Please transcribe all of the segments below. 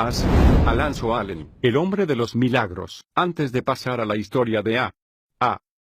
As. Alonzo Allen, el hombre de los milagros. Antes de pasar a la historia de A.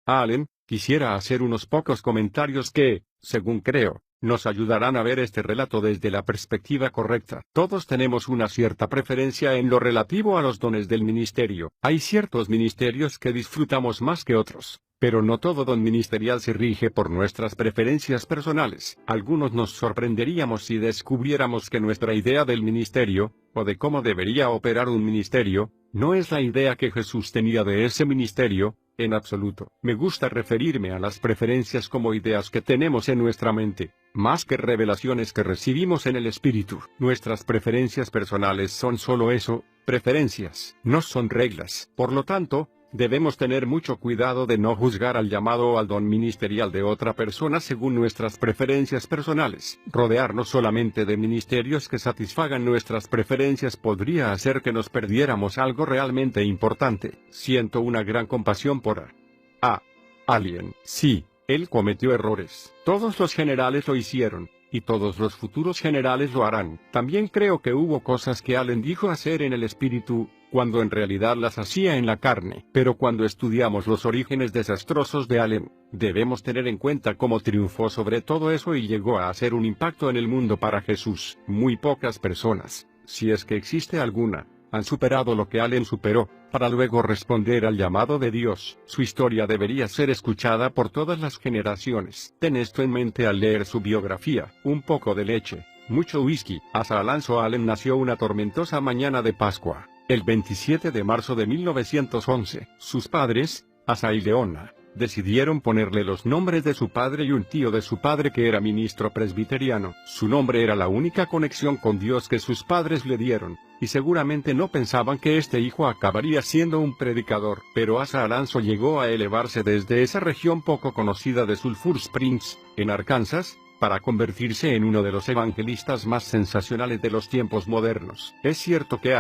Allen, quisiera hacer unos pocos comentarios que, según creo, nos ayudarán a ver este relato desde la perspectiva correcta. Todos tenemos una cierta preferencia en lo relativo a los dones del ministerio. Hay ciertos ministerios que disfrutamos más que otros, pero no todo don ministerial se rige por nuestras preferencias personales. Algunos nos sorprenderíamos si descubriéramos que nuestra idea del ministerio, o de cómo debería operar un ministerio, no es la idea que Jesús tenía de ese ministerio, en absoluto. Me gusta referirme a las preferencias como ideas que tenemos en nuestra mente, más que revelaciones que recibimos en el Espíritu. Nuestras preferencias personales son solo eso, preferencias, no son reglas. Por lo tanto, debemos tener mucho cuidado de no juzgar al llamado o al don ministerial de otra persona según nuestras preferencias personales. Rodearnos solamente de ministerios que satisfagan nuestras preferencias podría hacer que nos perdiéramos algo realmente importante. Siento una gran compasión por Allen. Sí, él cometió errores. Todos los generales lo hicieron, y todos los futuros generales lo harán. También creo que hubo cosas que Allen dijo hacer en el espíritu, cuando en realidad las hacía en la carne. Pero cuando estudiamos los orígenes desastrosos de Allen, debemos tener en cuenta cómo triunfó sobre todo eso y llegó a hacer un impacto en el mundo para Jesús. Muy pocas personas, si es que existe alguna, han superado lo que Allen superó, para luego responder al llamado de Dios. Su historia debería ser escuchada por todas las generaciones. Ten esto en mente al leer su biografía. Un poco de leche, mucho whisky. Asa Alonzo Allen nació una tormentosa mañana de Pascua, el 27 de marzo de 1911. Sus padres, Asa y Leona, decidieron ponerle los nombres de su padre y un tío de su padre que era ministro presbiteriano. Su nombre era la única conexión con Dios que sus padres le dieron, y seguramente no pensaban que este hijo acabaría siendo un predicador. Pero Asa Alonzo llegó a elevarse desde esa región poco conocida de Sulphur Springs, en Arkansas, para convertirse en uno de los evangelistas más sensacionales de los tiempos modernos. Es cierto que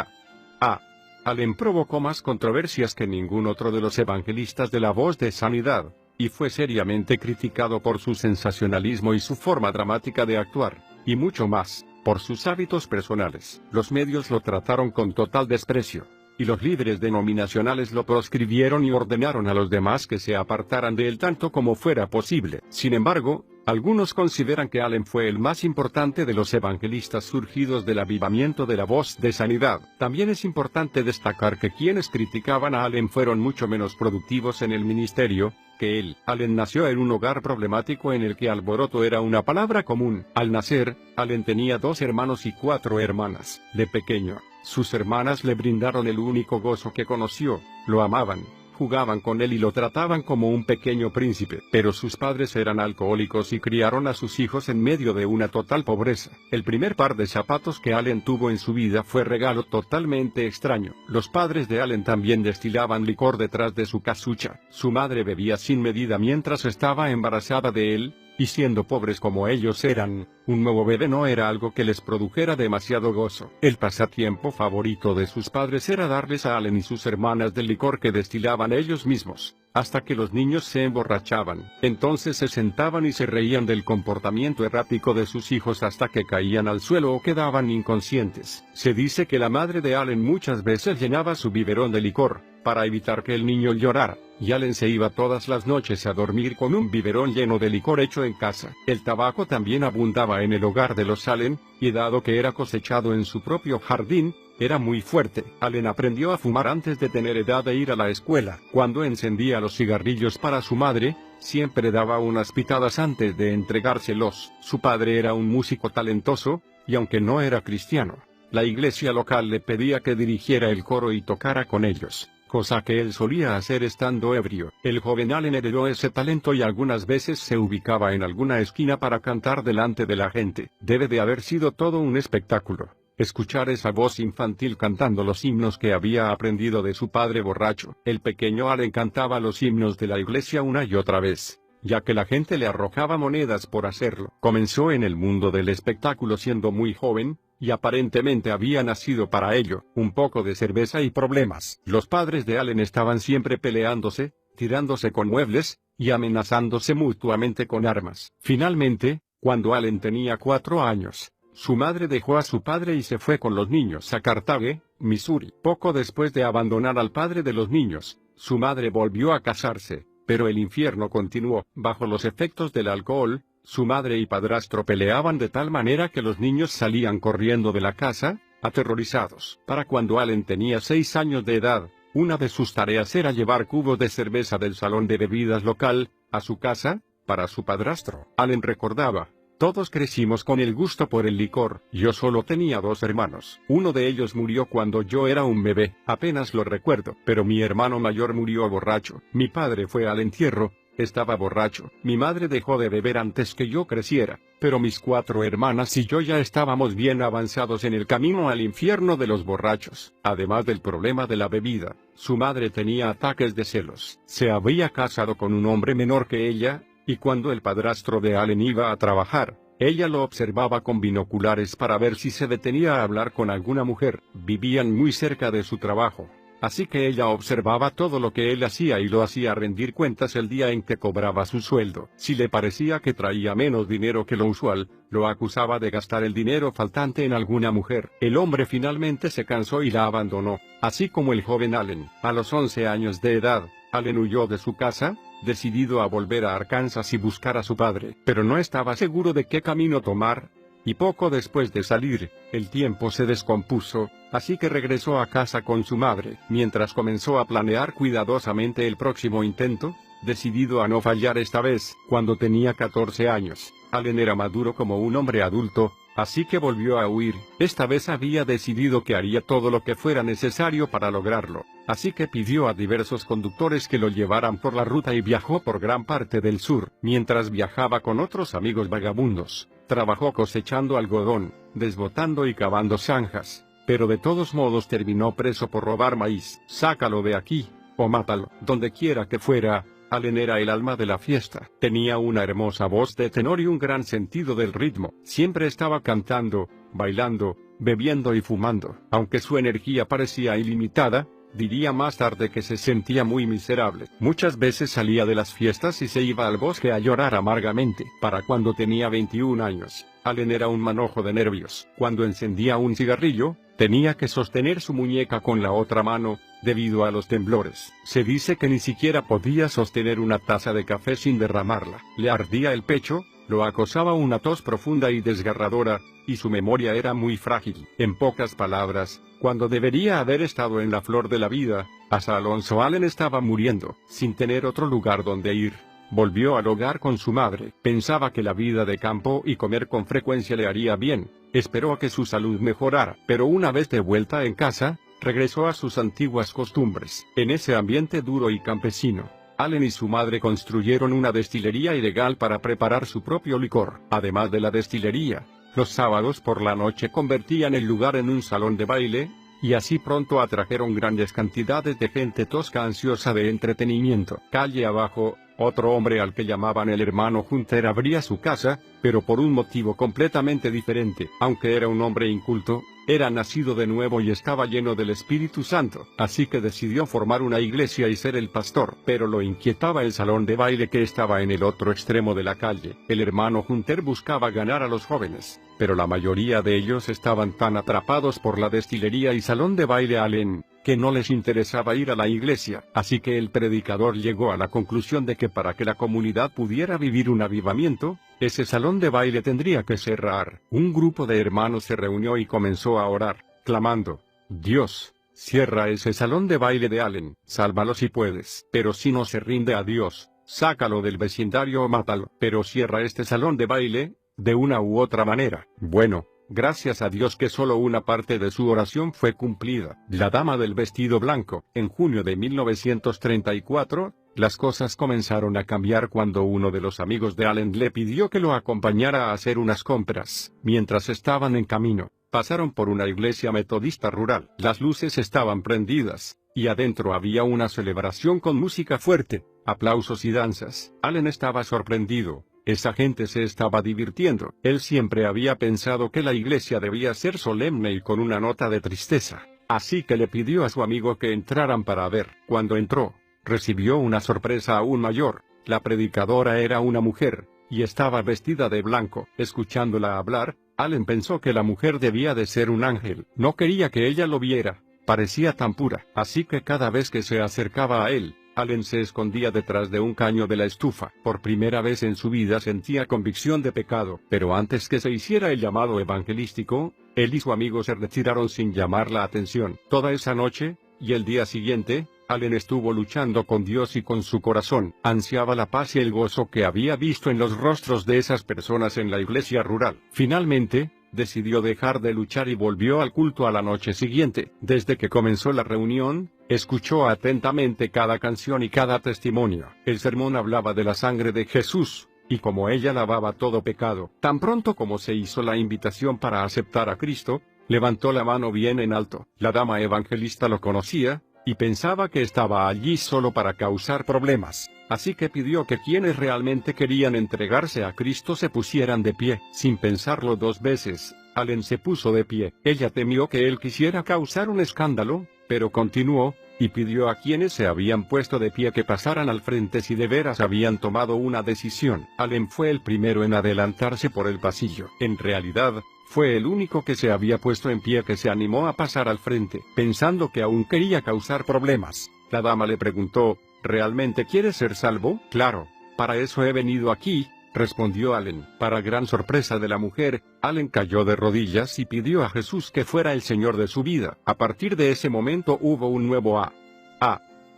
Allen provocó más controversias que ningún otro de los evangelistas de la voz de sanidad, y fue seriamente criticado por su sensacionalismo y su forma dramática de actuar, y mucho más, por sus hábitos personales. Los medios lo trataron con total desprecio, y los líderes denominacionales lo proscribieron y ordenaron a los demás que se apartaran de él tanto como fuera posible. Sin embargo, algunos consideran que Allen fue el más importante de los evangelistas surgidos del avivamiento de la voz de sanidad. También es importante destacar que quienes criticaban a Allen fueron mucho menos productivos en el ministerio que él. Allen nació en un hogar problemático en el que alboroto era una palabra común. Al nacer, Allen tenía 2 hermanos y 4 hermanas. De pequeño, sus hermanas le brindaron el único gozo que conoció, lo amaban, jugaban con él y lo trataban como un pequeño príncipe. Pero sus padres eran alcohólicos y criaron a sus hijos en medio de una total pobreza. El primer par de zapatos que Allen tuvo en su vida fue regalo totalmente extraño. Los padres de Allen también destilaban licor detrás de su casucha. Su madre bebía sin medida mientras estaba embarazada de él, y siendo pobres como ellos eran, un nuevo bebé no era algo que les produjera demasiado gozo. El pasatiempo favorito de sus padres era darles a Allen y sus hermanas del licor que destilaban ellos mismos, hasta que los niños se emborrachaban. Entonces se sentaban y se reían del comportamiento errático de sus hijos hasta que caían al suelo o quedaban inconscientes. Se dice que la madre de Allen muchas veces llenaba su biberón de licor, para evitar que el niño llorara, y Allen se iba todas las noches a dormir con un biberón lleno de licor hecho en casa. El tabaco también abundaba en el hogar de los Allen, y dado que era cosechado en su propio jardín, era muy fuerte. Allen aprendió a fumar antes de tener edad de ir a la escuela. Cuando encendía los cigarrillos para su madre, siempre daba unas pitadas antes de entregárselos. Su padre era un músico talentoso, y aunque no era cristiano, la iglesia local le pedía que dirigiera el coro y tocara con ellos, cosa que él solía hacer estando ebrio. El joven Allen heredó ese talento y algunas veces se ubicaba en alguna esquina para cantar delante de la gente. Debe de haber sido todo un espectáculo escuchar esa voz infantil cantando los himnos que había aprendido de su padre borracho. El pequeño Allen cantaba los himnos de la iglesia una y otra vez, ya que la gente le arrojaba monedas por hacerlo. Comenzó en el mundo del espectáculo siendo muy joven, y aparentemente había nacido para ello. Un poco de cerveza y problemas. Los padres de Allen estaban siempre peleándose, tirándose con muebles, y amenazándose mutuamente con armas. Finalmente, cuando Allen tenía 4 años, su madre dejó a su padre y se fue con los niños a Carthage, Missouri. Poco después de abandonar al padre de los niños, su madre volvió a casarse, pero el infierno continuó. Bajo los efectos del alcohol, su madre y padrastro peleaban de tal manera que los niños salían corriendo de la casa, aterrorizados. Para cuando Allen tenía 6 años de edad, una de sus tareas era llevar cubos de cerveza del salón de bebidas local, a su casa, para su padrastro. Allen recordaba: todos crecimos con el gusto por el licor. Yo solo tenía 2 hermanos. Uno de ellos murió cuando yo era un bebé. Apenas lo recuerdo. Pero mi hermano mayor murió borracho. Mi padre fue al entierro. Estaba borracho. Mi madre dejó de beber antes que yo creciera. Pero mis 4 hermanas y yo ya estábamos bien avanzados en el camino al infierno de los borrachos. Además del problema de la bebida, su madre tenía ataques de celos. Se había casado con un hombre menor que ella, y cuando el padrastro de Allen iba a trabajar, ella lo observaba con binoculares para ver si se detenía a hablar con alguna mujer. Vivían muy cerca de su trabajo, así que ella observaba todo lo que él hacía y lo hacía rendir cuentas el día en que cobraba su sueldo. Si le parecía que traía menos dinero que lo usual, lo acusaba de gastar el dinero faltante en alguna mujer. El hombre finalmente se cansó y la abandonó, así como el joven Allen. A los 11 años de edad, Allen huyó de su casa, decidido a volver a Arkansas y buscar a su padre, pero no estaba seguro de qué camino tomar, y poco después de salir, el tiempo se descompuso, así que regresó a casa con su madre. Mientras comenzó a planear cuidadosamente el próximo intento, decidido a no fallar esta vez. Cuando tenía 14 años, Allen era maduro como un hombre adulto, así que volvió a huir. Esta vez había decidido que haría todo lo que fuera necesario para lograrlo, así que pidió a diversos conductores que lo llevaran por la ruta y viajó por gran parte del sur. Mientras viajaba con otros amigos vagabundos, trabajó cosechando algodón, desbotando y cavando zanjas, pero de todos modos terminó preso por robar maíz. Sácalo de aquí, o mátalo. Donde quiera que fuera, Allen era el alma de la fiesta. Tenía una hermosa voz de tenor y un gran sentido del ritmo. Siempre estaba cantando, bailando, bebiendo y fumando. Aunque su energía parecía ilimitada, diría más tarde que se sentía muy miserable. Muchas veces salía de las fiestas y se iba al bosque a llorar amargamente. Para cuando tenía 21 años, Allen era un manojo de nervios. Cuando encendía un cigarrillo, tenía que sostener su muñeca con la otra mano, debido a los temblores. Se dice que ni siquiera podía sostener una taza de café sin derramarla. Le ardía el pecho, lo acosaba una tos profunda y desgarradora, y su memoria era muy frágil. En pocas palabras, cuando debería haber estado en la flor de la vida, Asa Alonso Allen estaba muriendo. Sin tener otro lugar donde ir, volvió al hogar con su madre. Pensaba que la vida de campo y comer con frecuencia le haría bien. Esperó a que su salud mejorara, pero una vez de vuelta en casa, regresó a sus antiguas costumbres. En ese ambiente duro y campesino, Allen y su madre construyeron una destilería ilegal para preparar su propio licor. Además de la destilería, los sábados por la noche convertían el lugar en un salón de baile, y así pronto atrajeron grandes cantidades de gente tosca ansiosa de entretenimiento. Calle abajo, otro hombre al que llamaban el hermano Hunter abría su casa, pero por un motivo completamente diferente. Aunque era un hombre inculto, era nacido de nuevo y estaba lleno del Espíritu Santo, así que decidió formar una iglesia y ser el pastor. Pero lo inquietaba el salón de baile que estaba en el otro extremo de la calle. El hermano Hunter buscaba ganar a los jóvenes, pero la mayoría de ellos estaban tan atrapados por la destilería y salón de baile Allen, que no les interesaba ir a la iglesia. Así que el predicador llegó a la conclusión de que para que la comunidad pudiera vivir un avivamiento, ese salón de baile tendría que cerrar. Un grupo de hermanos se reunió y comenzó a orar, clamando: Dios, cierra ese salón de baile de Allen, sálvalo si puedes. Pero si no se rinde a Dios, sácalo del vecindario o mátalo. Pero cierra este salón de baile, de una u otra manera. Bueno, gracias a Dios que solo una parte de su oración fue cumplida. La dama del vestido blanco. En junio de 1934, las cosas comenzaron a cambiar cuando uno de los amigos de Allen le pidió que lo acompañara a hacer unas compras. Mientras estaban en camino, pasaron por una iglesia metodista rural. Las luces estaban prendidas, y adentro había una celebración con música fuerte, aplausos y danzas. Allen estaba sorprendido. Esa gente se estaba divirtiendo. Él siempre había pensado que la iglesia debía ser solemne y con una nota de tristeza. Así que le pidió a su amigo que entraran para ver. Cuando entró, recibió una sorpresa aún mayor. La predicadora era una mujer, y estaba vestida de blanco. Escuchándola hablar, Allen pensó que la mujer debía de ser un ángel. No quería que ella lo viera. Parecía tan pura. Así que cada vez que se acercaba a él, Allen se escondía detrás de un caño de la estufa. Por primera vez en su vida sentía convicción de pecado. Pero antes que se hiciera el llamado evangelístico, él y su amigo se retiraron sin llamar la atención. Toda esa noche, y el día siguiente, Allen estuvo luchando con Dios y con su corazón. Ansiaba la paz y el gozo que había visto en los rostros de esas personas en la iglesia rural. Finalmente, decidió dejar de luchar y volvió al culto a la noche siguiente. Desde que comenzó la reunión, escuchó atentamente cada canción y cada testimonio. El sermón hablaba de la sangre de Jesús, y como ella lavaba todo pecado. Tan pronto como se hizo la invitación para aceptar a Cristo, levantó la mano bien en alto. La dama evangelista lo conocía, y pensaba que estaba allí solo para causar problemas. Así que pidió que quienes realmente querían entregarse a Cristo se pusieran de pie. Sin pensarlo dos veces, Allen se puso de pie. Ella temió que él quisiera causar un escándalo, pero continuó, y pidió a quienes se habían puesto de pie que pasaran al frente si de veras habían tomado una decisión. Allen fue el primero en adelantarse por el pasillo. En realidad, fue el único que se había puesto en pie que se animó a pasar al frente, pensando que aún quería causar problemas. La dama le preguntó, ¿realmente quieres ser salvo? Claro, para eso he venido aquí, respondió Allen. Para gran sorpresa de la mujer, Allen cayó de rodillas y pidió a Jesús que fuera el Señor de su vida. A partir de ese momento hubo un nuevo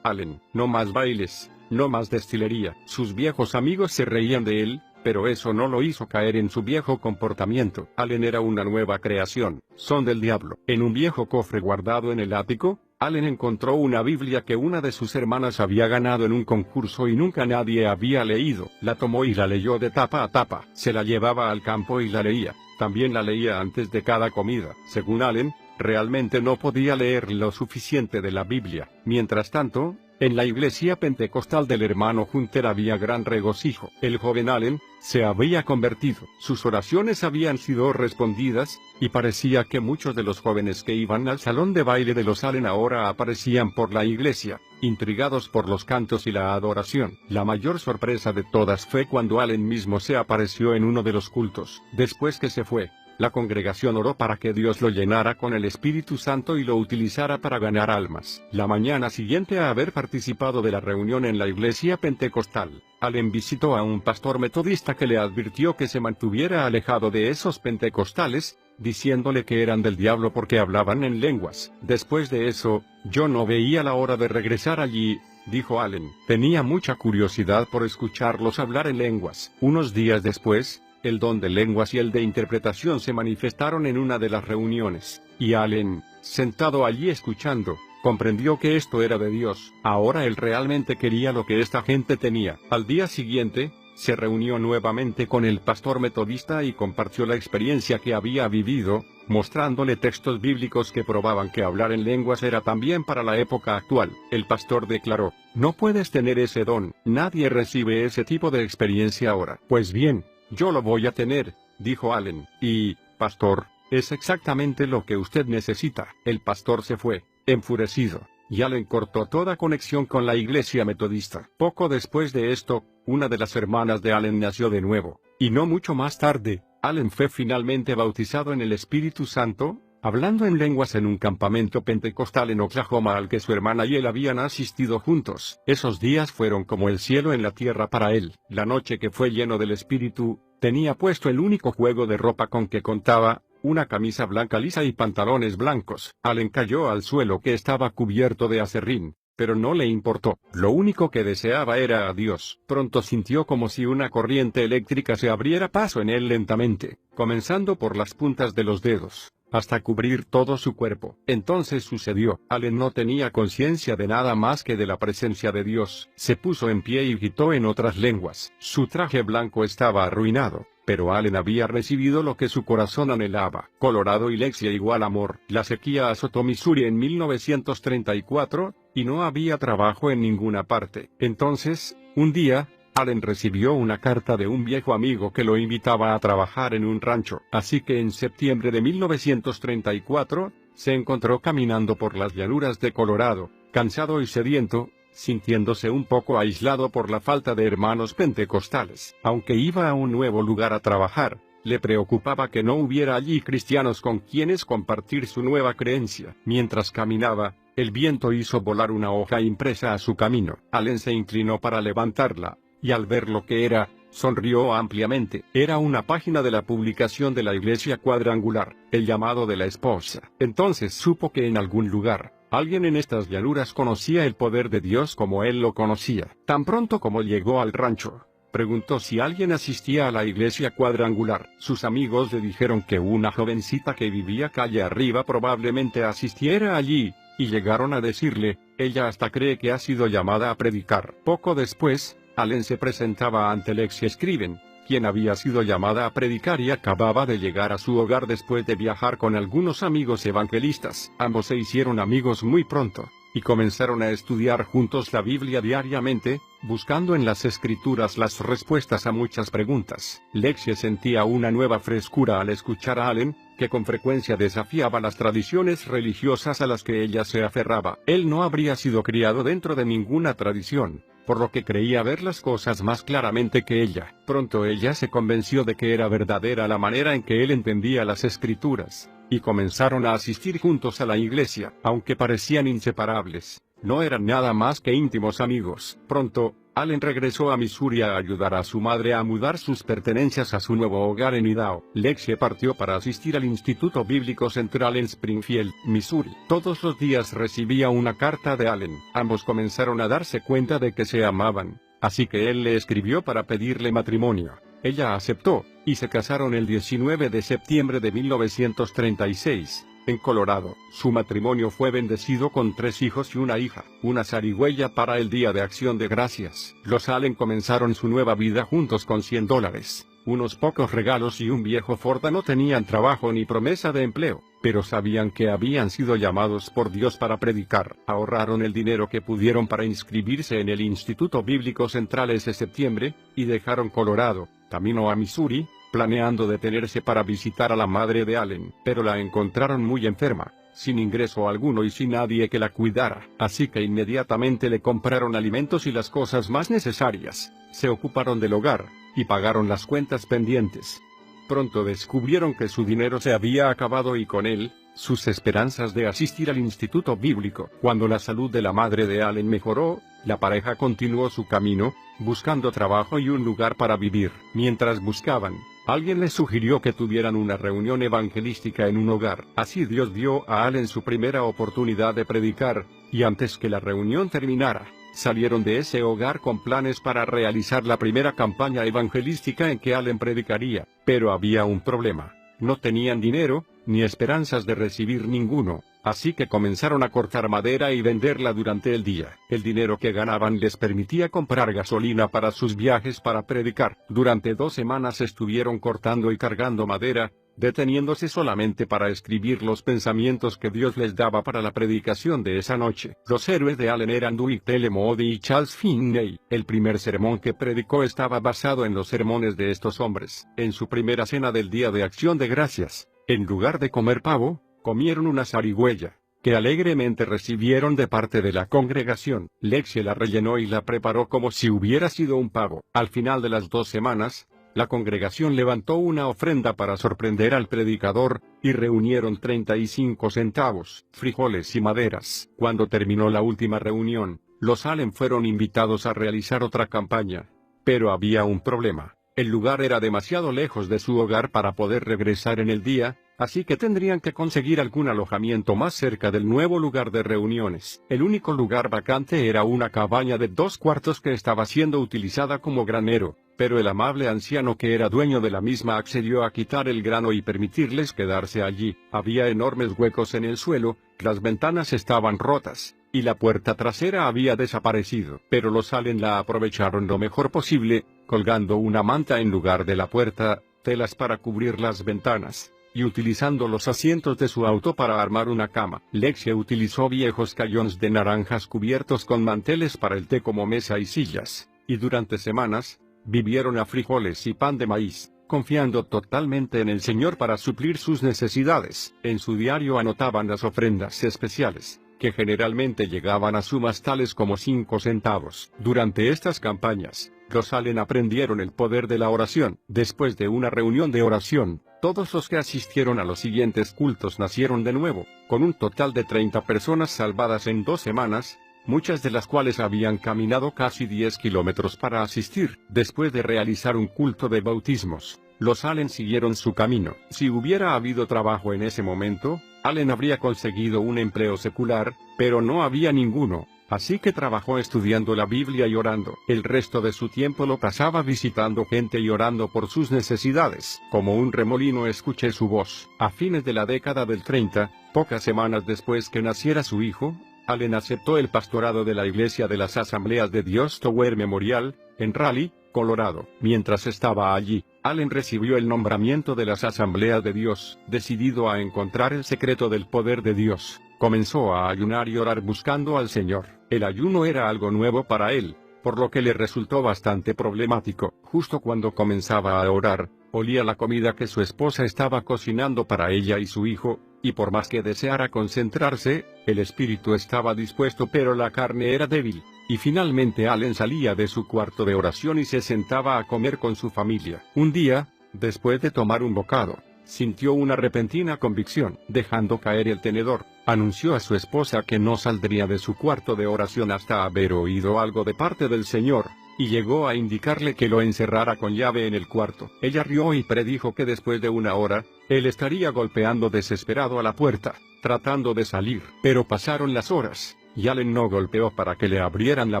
Allen. No más bailes, no más destilería. Sus viejos amigos se reían de él, pero eso no lo hizo caer en su viejo comportamiento. Allen era una nueva creación, son del diablo. En un viejo cofre guardado en el ático, Allen encontró una Biblia que una de sus hermanas había ganado en un concurso y nunca nadie había leído. La tomó y la leyó de tapa a tapa. Se la llevaba al campo y la leía. También la leía antes de cada comida. Según Allen, realmente no podía leer lo suficiente de la Biblia. Mientras tanto, en la iglesia pentecostal del hermano Hunter había gran regocijo. El joven Allen se había convertido. Sus oraciones habían sido respondidas, y parecía que muchos de los jóvenes que iban al salón de baile de los Allen ahora aparecían por la iglesia, intrigados por los cantos y la adoración. La mayor sorpresa de todas fue cuando Allen mismo se apareció en uno de los cultos. Después que se fue, la congregación oró para que Dios lo llenara con el Espíritu Santo y lo utilizara para ganar almas. La mañana siguiente a haber participado de la reunión en la iglesia pentecostal, Allen visitó a un pastor metodista que le advirtió que se mantuviera alejado de esos pentecostales, diciéndole que eran del diablo porque hablaban en lenguas. Después de eso, yo no veía la hora de regresar allí, dijo Allen. Tenía mucha curiosidad por escucharlos hablar en lenguas. Unos días después, el don de lenguas y el de interpretación se manifestaron en una de las reuniones, y Allen, sentado allí escuchando, comprendió que esto era de Dios. Ahora él realmente quería lo que esta gente tenía. Al día siguiente, se reunió nuevamente con el pastor metodista y compartió la experiencia que había vivido, mostrándole textos bíblicos que probaban que hablar en lenguas era también para la época actual. El pastor declaró, no puedes tener ese don, nadie recibe ese tipo de experiencia ahora. Pues bien, yo lo voy a tener, dijo Allen. Y, pastor, es exactamente lo que usted necesita. El pastor se fue, enfurecido, y Allen cortó toda conexión con la iglesia metodista. Poco después de esto, una de las hermanas de Allen nació de nuevo, y no mucho más tarde, Allen fue finalmente bautizado en el Espíritu Santo, hablando en lenguas en un campamento pentecostal en Oklahoma al que su hermana y él habían asistido juntos. Esos días fueron como el cielo en la tierra para él. La noche que fue lleno del Espíritu, tenía puesto el único juego de ropa con que contaba, una camisa blanca lisa y pantalones blancos. Allen cayó al suelo que estaba cubierto de aserrín, pero no le importó. Lo único que deseaba era a Dios. Pronto sintió como si una corriente eléctrica se abriera paso en él lentamente, comenzando por las puntas de los dedos, hasta cubrir todo su cuerpo. Entonces sucedió. Allen no tenía conciencia de nada más que de la presencia de Dios. Se puso en pie y gritó en otras lenguas. Su traje blanco estaba arruinado, pero Allen había recibido lo que su corazón anhelaba. Colorado y Lexia igual amor. La sequía azotó Missouri en 1934, y no había trabajo en ninguna parte. Entonces, un día, Allen recibió una carta de un viejo amigo que lo invitaba a trabajar en un rancho. Así que en septiembre de 1934, se encontró caminando por las llanuras de Colorado, cansado y sediento, sintiéndose un poco aislado por la falta de hermanos pentecostales. Aunque iba a un nuevo lugar a trabajar, Le preocupaba que no hubiera allí cristianos con quienes compartir su nueva creencia. Mientras caminaba, el viento hizo volar una hoja impresa a su camino. Allen se inclinó para levantarla, y al ver lo que era, sonrió ampliamente. Era una página de la publicación de la Iglesia Cuadrangular, el llamado de la esposa. Entonces supo que en algún lugar, alguien en estas llanuras conocía el poder de Dios como él lo conocía. Tan pronto como llegó al rancho, preguntó si alguien asistía a la Iglesia Cuadrangular. Sus amigos le dijeron que una jovencita que vivía calle arriba probablemente asistiera allí, y llegaron a decirle, ella hasta cree que ha sido llamada a predicar. Poco después, Allen se presentaba ante Lexi Scriven, quien había sido llamada a predicar y acababa de llegar a su hogar después de viajar con algunos amigos evangelistas. Ambos se hicieron amigos muy pronto, y comenzaron a estudiar juntos la Biblia diariamente, buscando en las Escrituras las respuestas a muchas preguntas. Lexi sentía una nueva frescura al escuchar a Allen, que con frecuencia desafiaba las tradiciones religiosas a las que ella se aferraba. Él no habría sido criado dentro de ninguna tradición, por lo que creía ver las cosas más claramente que ella. Pronto ella se convenció de que era verdadera la manera en que él entendía las Escrituras, y comenzaron a asistir juntos a la iglesia. Aunque parecían inseparables, no eran nada más que íntimos amigos. Pronto, Allen regresó a Missouri a ayudar a su madre a mudar sus pertenencias a su nuevo hogar en Idaho. Lexi partió para asistir al Instituto Bíblico Central en Springfield, Missouri. Todos los días recibía una carta de Allen. Ambos comenzaron a darse cuenta de que se amaban, así que él le escribió para pedirle matrimonio. Ella aceptó, y se casaron el 19 de septiembre de 1936. En Colorado, su matrimonio fue bendecido con 3 hijos y una hija, una zarigüeya para el Día de Acción de Gracias. Los Allen comenzaron su nueva vida juntos con $100, unos pocos regalos y un viejo Ford. No tenían trabajo ni promesa de empleo, pero sabían que habían sido llamados por Dios para predicar. Ahorraron el dinero que pudieron para inscribirse en el Instituto Bíblico Central ese septiembre, y dejaron Colorado, camino a Missouri, planeando detenerse para visitar a la madre de Allen, pero la encontraron muy enferma, sin ingreso alguno y sin nadie que la cuidara. Así que inmediatamente le compraron alimentos y las cosas más necesarias, se ocuparon del hogar, y pagaron las cuentas pendientes. Pronto descubrieron que su dinero se había acabado y con él, sus esperanzas de asistir al instituto bíblico. Cuando la salud de la madre de Allen mejoró, la pareja continuó su camino, buscando trabajo y un lugar para vivir. Mientras buscaban, alguien les sugirió que tuvieran una reunión evangelística en un hogar. Así Dios dio a Allen su primera oportunidad de predicar, y antes que la reunión terminara, salieron de ese hogar con planes para realizar la primera campaña evangelística en que Allen predicaría. Pero había un problema: no tenían dinero, ni esperanzas de recibir ninguno, así que comenzaron a cortar madera y venderla durante el día. El dinero que ganaban les permitía comprar gasolina para sus viajes para predicar. Durante 2 semanas estuvieron cortando y cargando madera, deteniéndose solamente para escribir los pensamientos que Dios les daba para la predicación de esa noche. Los héroes de Allen eran Dwight L. Moody y Charles Finney. El primer sermón que predicó estaba basado en los sermones de estos hombres. En su primera cena del Día de Acción de Gracias, en lugar de comer pavo, comieron una zarigüeya, que alegremente recibieron de parte de la congregación. Lexi la rellenó y la preparó como si hubiera sido un pavo. Al final de las 2 semanas, la congregación levantó una ofrenda para sorprender al predicador, y reunieron 35 centavos, frijoles y maderas. Cuando terminó la última reunión, los Allen fueron invitados a realizar otra campaña. Pero había un problema: el lugar era demasiado lejos de su hogar para poder regresar en el día, así que tendrían que conseguir algún alojamiento más cerca del nuevo lugar de reuniones. El único lugar vacante era una cabaña de 2 cuartos que estaba siendo utilizada como granero, pero el amable anciano que era dueño de la misma accedió a quitar el grano y permitirles quedarse allí. Había enormes huecos en el suelo, las ventanas estaban rotas, y la puerta trasera había desaparecido. Pero los Allen la aprovecharon lo mejor posible, colgando una manta en lugar de la puerta, telas para cubrir las ventanas, y utilizando los asientos de su auto para armar una cama. Lexi utilizó viejos cajones de naranjas cubiertos con manteles para el té como mesa y sillas, y durante semanas, vivieron a frijoles y pan de maíz, confiando totalmente en el Señor para suplir sus necesidades. En su diario anotaban las ofrendas especiales, que generalmente llegaban a sumas tales como 5 centavos. Durante estas campañas, los Allen aprendieron el poder de la oración. Después de una reunión de oración, todos los que asistieron a los siguientes cultos nacieron de nuevo, con un total de 30 personas salvadas en 2 semanas, muchas de las cuales habían caminado casi 10 kilómetros para asistir. Después de realizar un culto de bautismos, los Allen siguieron su camino. Si hubiera habido trabajo en ese momento, Allen habría conseguido un empleo secular, pero no había ninguno, así que trabajó estudiando la Biblia y orando. El resto de su tiempo lo pasaba visitando gente y orando por sus necesidades. Como un remolino escuché su voz. A fines de la década del 30, pocas semanas después que naciera su hijo, Allen aceptó el pastorado de la Iglesia de las Asambleas de Dios Tower Memorial, en Raleigh, Colorado. Mientras estaba allí, Allen recibió el nombramiento de las Asambleas de Dios. Decidido a encontrar el secreto del poder de Dios, comenzó a ayunar y orar buscando al Señor. El ayuno era algo nuevo para él, por lo que le resultó bastante problemático. Justo cuando comenzaba a orar, olía la comida que su esposa estaba cocinando para ella y su hijo, y por más que deseara concentrarse, el espíritu estaba dispuesto pero la carne era débil. Y finalmente Allen salía de su cuarto de oración y se sentaba a comer con su familia. Un día, después de tomar un bocado, sintió una repentina convicción. Dejando caer el tenedor, anunció a su esposa que no saldría de su cuarto de oración hasta haber oído algo de parte del Señor, y llegó a indicarle que lo encerrara con llave en el cuarto. Ella rió y predijo que después de una hora, él estaría golpeando desesperado a la puerta, tratando de salir. Pero pasaron las horas, y Allen no golpeó para que le abrieran la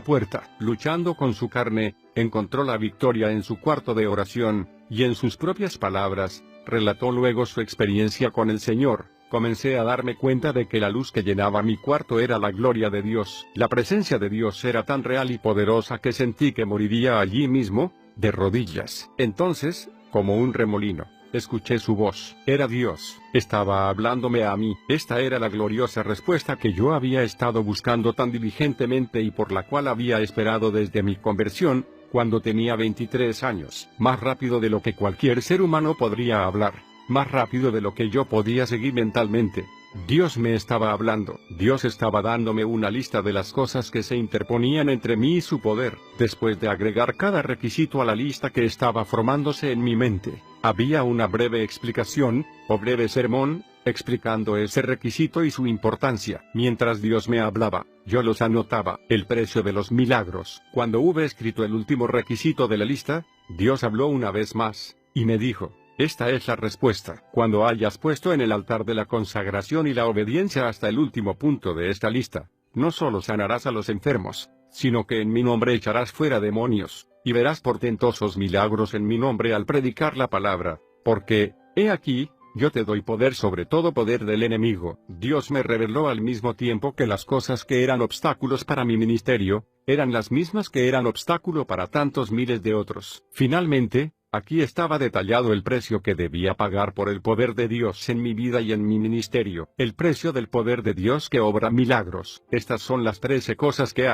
puerta. Luchando con su carne, encontró la victoria en su cuarto de oración, y en sus propias palabras, relató luego su experiencia con el Señor. Comencé a darme cuenta de que la luz que llenaba mi cuarto era la gloria de Dios. La presencia de Dios era tan real y poderosa que sentí que moriría allí mismo, de rodillas. Entonces, como un remolino, escuché su voz. Era Dios. Estaba hablándome a mí. Esta era la gloriosa respuesta que yo había estado buscando tan diligentemente y por la cual había esperado desde mi conversión, cuando tenía 23 años. Más rápido de lo que cualquier ser humano podría hablar. Más rápido de lo que yo podía seguir mentalmente. Dios me estaba hablando. Dios estaba dándome una lista de las cosas que se interponían entre mí y su poder. Después de agregar cada requisito a la lista que estaba formándose en mi mente, había una breve explicación, o breve sermón, explicando ese requisito y su importancia. Mientras Dios me hablaba, yo los anotaba. El precio de los milagros. Cuando hube escrito el último requisito de la lista, Dios habló una vez más, y me dijo: esta es la respuesta. Cuando hayas puesto en el altar de la consagración y la obediencia hasta el último punto de esta lista, no solo sanarás a los enfermos, sino que en mi nombre echarás fuera demonios, y verás portentosos milagros en mi nombre al predicar la palabra, porque, he aquí, yo te doy poder sobre todo poder del enemigo. Dios me reveló al mismo tiempo que las cosas que eran obstáculos para mi ministerio, eran las mismas que eran obstáculo para tantos miles de otros. Finalmente, aquí estaba detallado el precio que debía pagar por el poder de Dios en mi vida y en mi ministerio. El precio del poder de Dios que obra milagros. Estas son las 13 cosas que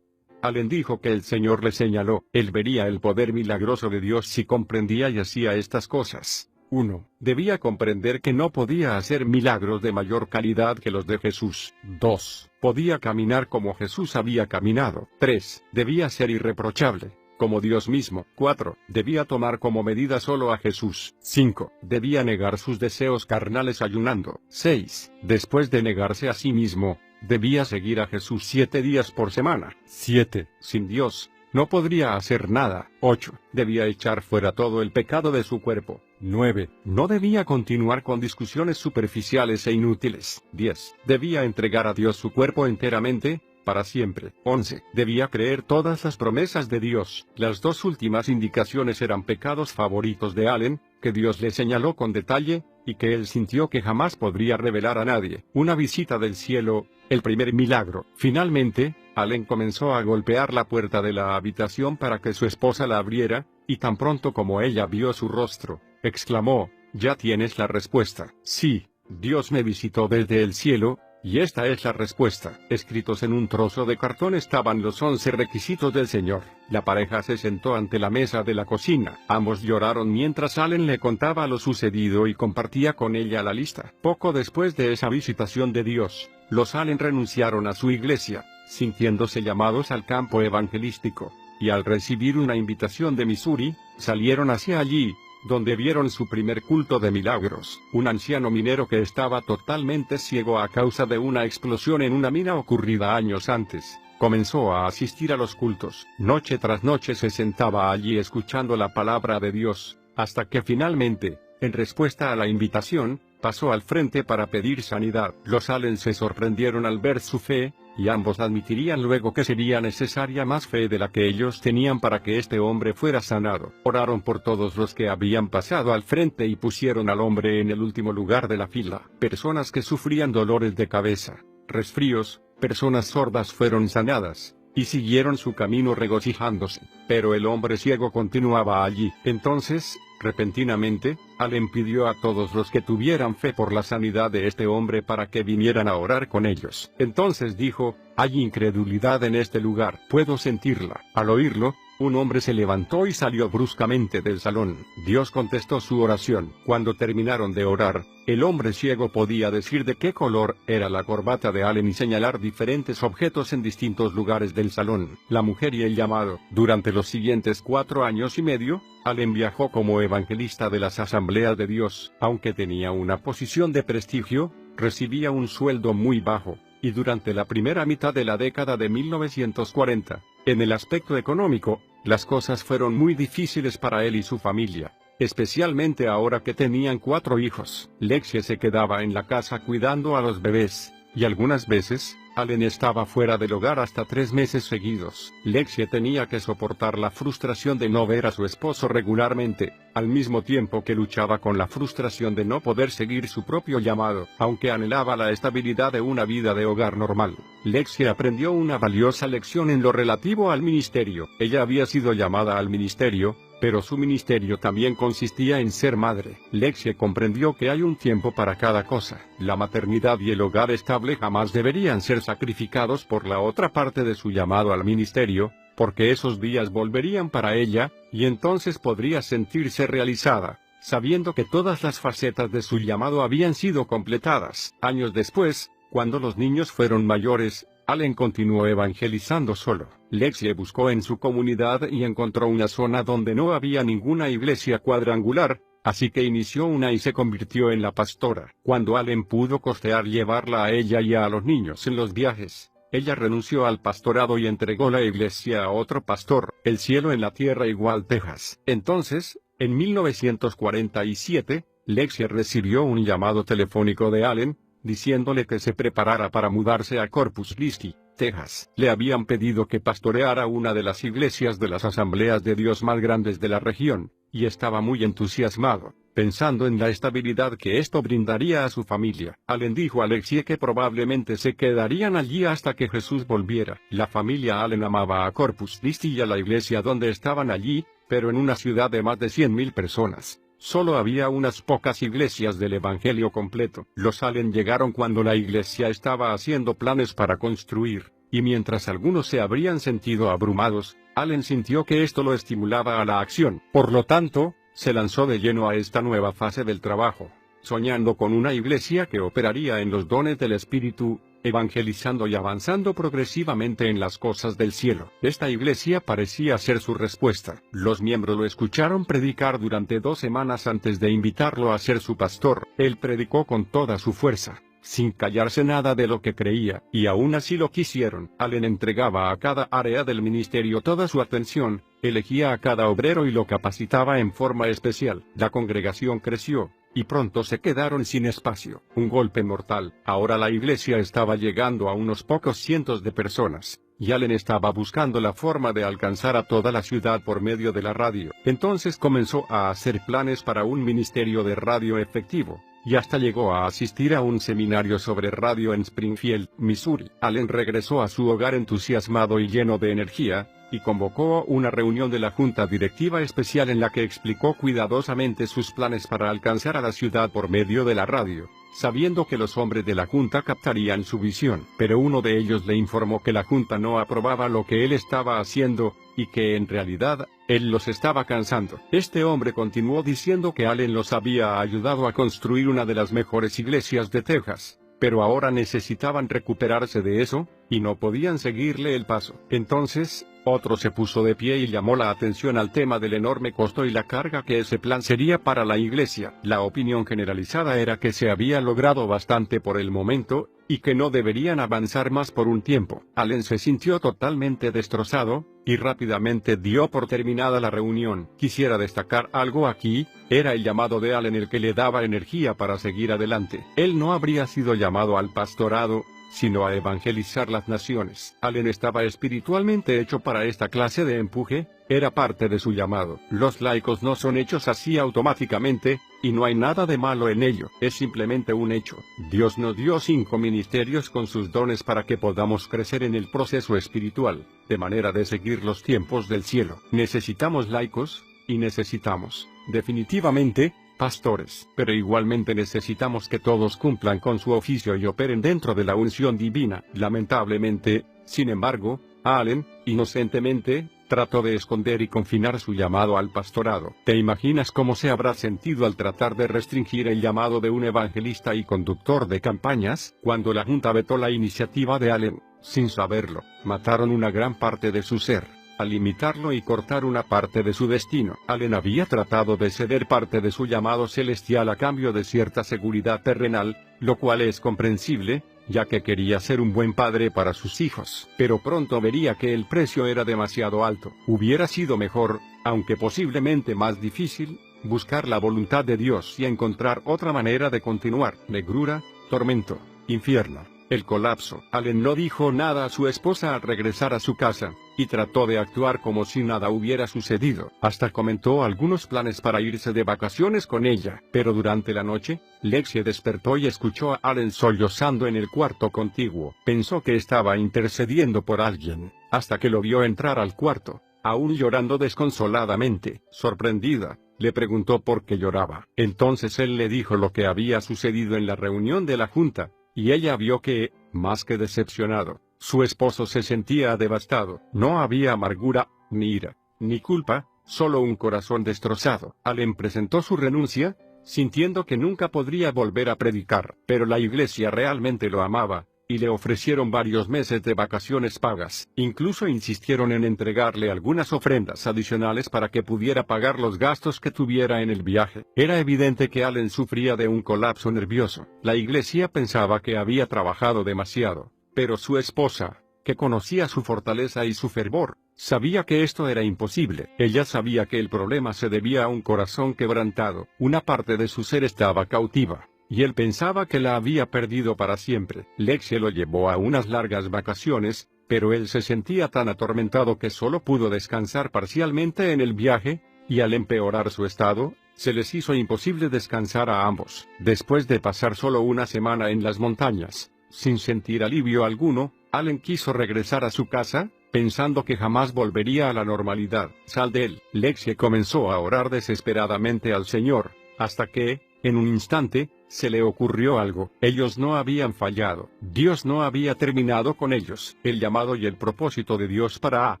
Allen dijo que el Señor le señaló. Él vería el poder milagroso de Dios si comprendía y hacía estas cosas. 1. Debía comprender que no podía hacer milagros de mayor calidad que los de Jesús. 2. Podía caminar como Jesús había caminado. 3. Debía ser irreprochable, como Dios mismo. 4. Debía tomar como medida solo a Jesús. 5. Debía negar sus deseos carnales ayunando. 6. Después de negarse a sí mismo, debía seguir a Jesús 7 días por semana. 7. Sin Dios, no podría hacer nada. 8. Debía echar fuera todo el pecado de su cuerpo. 9. No debía continuar con discusiones superficiales e inútiles. 10. Debía entregar a Dios su cuerpo enteramente, para siempre. 11. Debía creer todas las promesas de Dios. Las dos últimas indicaciones eran pecados favoritos de Allen, que Dios le señaló con detalle, y que él sintió que jamás podría revelar a nadie. Una visita del cielo, el primer milagro. Finalmente, Allen comenzó a golpear la puerta de la habitación para que su esposa la abriera, y tan pronto como ella vio su rostro, exclamó: «Ya tienes la respuesta». Sí, Dios me visitó desde el cielo, Y esta es la respuesta. Escritos en un trozo de cartón estaban los 11 requisitos del Señor. La pareja se sentó ante la mesa de la cocina. Ambos lloraron mientras Allen le contaba lo sucedido y compartía con ella la lista. Poco después de esa visitación de Dios, los Allen renunciaron a su iglesia, sintiéndose llamados al campo evangelístico, y al recibir una invitación de Missouri, salieron hacia allí, donde vieron su primer culto de milagros. Un anciano minero que estaba totalmente ciego a causa de una explosión en una mina ocurrida años antes, comenzó a asistir a los cultos. Noche tras noche se sentaba allí escuchando la palabra de Dios, hasta que finalmente, en respuesta a la invitación, pasó al frente para pedir sanidad. Los Allen se sorprendieron al ver su fe, y ambos admitirían luego que sería necesaria más fe de la que ellos tenían para que este hombre fuera sanado. Oraron por todos los que habían pasado al frente y pusieron al hombre en el último lugar de la fila. Personas que sufrían dolores de cabeza, resfríos, personas sordas fueron sanadas, y siguieron su camino regocijándose. Pero el hombre ciego continuaba allí. Entonces, repentinamente, Allen pidió a todos los que tuvieran fe por la sanidad de este hombre para que vinieran a orar con ellos. Entonces dijo: «Hay incredulidad en este lugar, puedo sentirla». Al oírlo, un hombre se levantó y salió bruscamente del salón. Dios contestó su oración. Cuando terminaron de orar, el hombre ciego podía decir de qué color era la corbata de Allen y señalar diferentes objetos en distintos lugares del salón. La mujer y el llamado. Durante los siguientes 4 años y medio, Allen viajó como evangelista de las Asambleas de Dios. Aunque tenía una posición de prestigio, recibía un sueldo muy bajo, y durante la primera mitad de la década de 1940, en el aspecto económico, las cosas fueron muy difíciles para él y su familia, especialmente ahora que tenían 4 hijos. Lexie se quedaba en la casa cuidando a los bebés, y algunas veces, Allen estaba fuera del hogar hasta 3 meses seguidos. Lexie tenía que soportar la frustración de no ver a su esposo regularmente, al mismo tiempo que luchaba con la frustración de no poder seguir su propio llamado, aunque anhelaba la estabilidad de una vida de hogar normal. Lexie aprendió una valiosa lección en lo relativo al ministerio. Ella había sido llamada al ministerio, pero su ministerio también consistía en ser madre. Lexie comprendió que hay un tiempo para cada cosa. La maternidad y el hogar estable jamás deberían ser sacrificados por la otra parte de su llamado al ministerio, porque esos días volverían para ella, y entonces podría sentirse realizada, sabiendo que todas las facetas de su llamado habían sido completadas. Años después, cuando los niños fueron mayores, Allen continuó evangelizando solo. Lexie buscó en su comunidad y encontró una zona donde no había ninguna iglesia cuadrangular, así que inició una y se convirtió en la pastora. Cuando Allen pudo costear llevarla a ella y a los niños en los viajes, ella renunció al pastorado y entregó la iglesia a otro pastor. El cielo en la tierra igual Texas. Entonces, en 1947, Lexie recibió un llamado telefónico de Allen, diciéndole que se preparara para mudarse a Corpus Christi, Texas. Le habían pedido que pastoreara una de las iglesias de las Asambleas de Dios más grandes de la región, y estaba muy entusiasmado, pensando en la estabilidad que esto brindaría a su familia. Allen dijo a Lexie que probablemente se quedarían allí hasta que Jesús volviera. La familia Allen amaba a Corpus Christi y a la iglesia donde estaban allí, pero en una ciudad de más de 100,000 personas. Solo había unas pocas iglesias del Evangelio completo. Los Allen llegaron cuando la iglesia estaba haciendo planes para construir, y mientras algunos se habrían sentido abrumados, Allen sintió que esto lo estimulaba a la acción. Por lo tanto, se lanzó de lleno a esta nueva fase del trabajo, soñando con una iglesia que operaría en los dones del Espíritu, evangelizando y avanzando progresivamente en las cosas del cielo. Esta iglesia parecía ser su respuesta. Los miembros lo escucharon predicar durante 2 semanas antes de invitarlo a ser su pastor. Él predicó con toda su fuerza, sin callarse nada de lo que creía, y aún así lo quisieron. Allen entregaba a cada área del ministerio toda su atención, elegía a cada obrero y lo capacitaba en forma especial. La congregación creció, y pronto se quedaron sin espacio. Un golpe mortal. Ahora la iglesia estaba llegando a unos pocos cientos de personas, y Allen estaba buscando la forma de alcanzar a toda la ciudad por medio de la radio. Entonces comenzó a hacer planes para un ministerio de radio efectivo, y hasta llegó a asistir a un seminario sobre radio en Springfield, Missouri. Allen regresó a su hogar entusiasmado y lleno de energía, y convocó una reunión de la Junta Directiva Especial en la que explicó cuidadosamente sus planes para alcanzar a la ciudad por medio de la radio. sabiendo que los hombres de la junta captarían su visión, pero uno de ellos le informó que la junta no aprobaba lo que él estaba haciendo, y que en realidad, él los estaba cansando. Este hombre continuó diciendo que Allen los había ayudado a construir una de las mejores iglesias de Texas, pero ahora necesitaban recuperarse de eso, y no podían seguirle el paso. Entonces, otro se puso de pie y llamó la atención al tema del enorme costo y la carga que ese plan sería para la iglesia. La opinión generalizada era que se había logrado bastante por el momento, y que no deberían avanzar más por un tiempo. Allen se sintió totalmente destrozado, y rápidamente dio por terminada la reunión. Quisiera destacar algo aquí, era el llamado de Allen el que le daba energía para seguir adelante. Él no habría sido llamado al pastorado, sino a evangelizar las naciones. Allen estaba espiritualmente hecho para esta clase de empuje, era parte de su llamado. Los laicos no son hechos así automáticamente, y no hay nada de malo en ello, es simplemente un hecho. Dios nos dio 5 ministerios con sus dones para que podamos crecer en el proceso espiritual, de manera de seguir los tiempos del cielo. Necesitamos laicos, y necesitamos, definitivamente, pastores, pero igualmente necesitamos que todos cumplan con su oficio y operen dentro de la unción divina. Lamentablemente, sin embargo, Allen, inocentemente, trató de esconder y confinar su llamado al pastorado. ¿Te imaginas cómo se habrá sentido al tratar de restringir el llamado de un evangelista y conductor de campañas? Cuando la junta vetó la iniciativa de Allen, sin saberlo, mataron una gran parte de su ser, al limitarlo y cortar una parte de su destino. Allen había tratado de ceder parte de su llamado celestial a cambio de cierta seguridad terrenal, lo cual es comprensible, ya que quería ser un buen padre para sus hijos. Pero pronto vería que el precio era demasiado alto. Hubiera sido mejor, aunque posiblemente más difícil, buscar la voluntad de Dios y encontrar otra manera de continuar. Negrura, tormento, infierno. El colapso. Allen no dijo nada a su esposa al regresar a su casa, y trató de actuar como si nada hubiera sucedido. Hasta comentó algunos planes para irse de vacaciones con ella. Pero durante la noche, Lexie despertó y escuchó a Allen sollozando en el cuarto contiguo. Pensó que estaba intercediendo por alguien, hasta que lo vio entrar al cuarto, aún llorando desconsoladamente. Sorprendida, le preguntó por qué lloraba. Entonces él le dijo lo que había sucedido en la reunión de la junta, y ella vio que, más que decepcionado, su esposo se sentía devastado. No había amargura, ni ira, ni culpa, solo un corazón destrozado. Allen presentó su renuncia, sintiendo que nunca podría volver a predicar. Pero la iglesia realmente lo amaba, y le ofrecieron varios meses de vacaciones pagas. Incluso insistieron en entregarle algunas ofrendas adicionales para que pudiera pagar los gastos que tuviera en el viaje. Era evidente que Allen sufría de un colapso nervioso. La iglesia pensaba que había trabajado demasiado, pero su esposa, que conocía su fortaleza y su fervor, sabía que esto era imposible. Ella sabía que el problema se debía a un corazón quebrantado. Una parte de su ser estaba cautiva, y él pensaba que la había perdido para siempre. Lexie lo llevó a unas largas vacaciones, pero él se sentía tan atormentado que solo pudo descansar parcialmente en el viaje, y al empeorar su estado, se les hizo imposible descansar a ambos. Después de pasar solo una semana en las montañas, sin sentir alivio alguno, Allen quiso regresar a su casa, pensando que jamás volvería a la normalidad. Sal de él. Lexie comenzó a orar desesperadamente al Señor, hasta que, en un instante, se le ocurrió algo. Ellos no habían fallado. Dios no había terminado con ellos. El llamado y el propósito de Dios para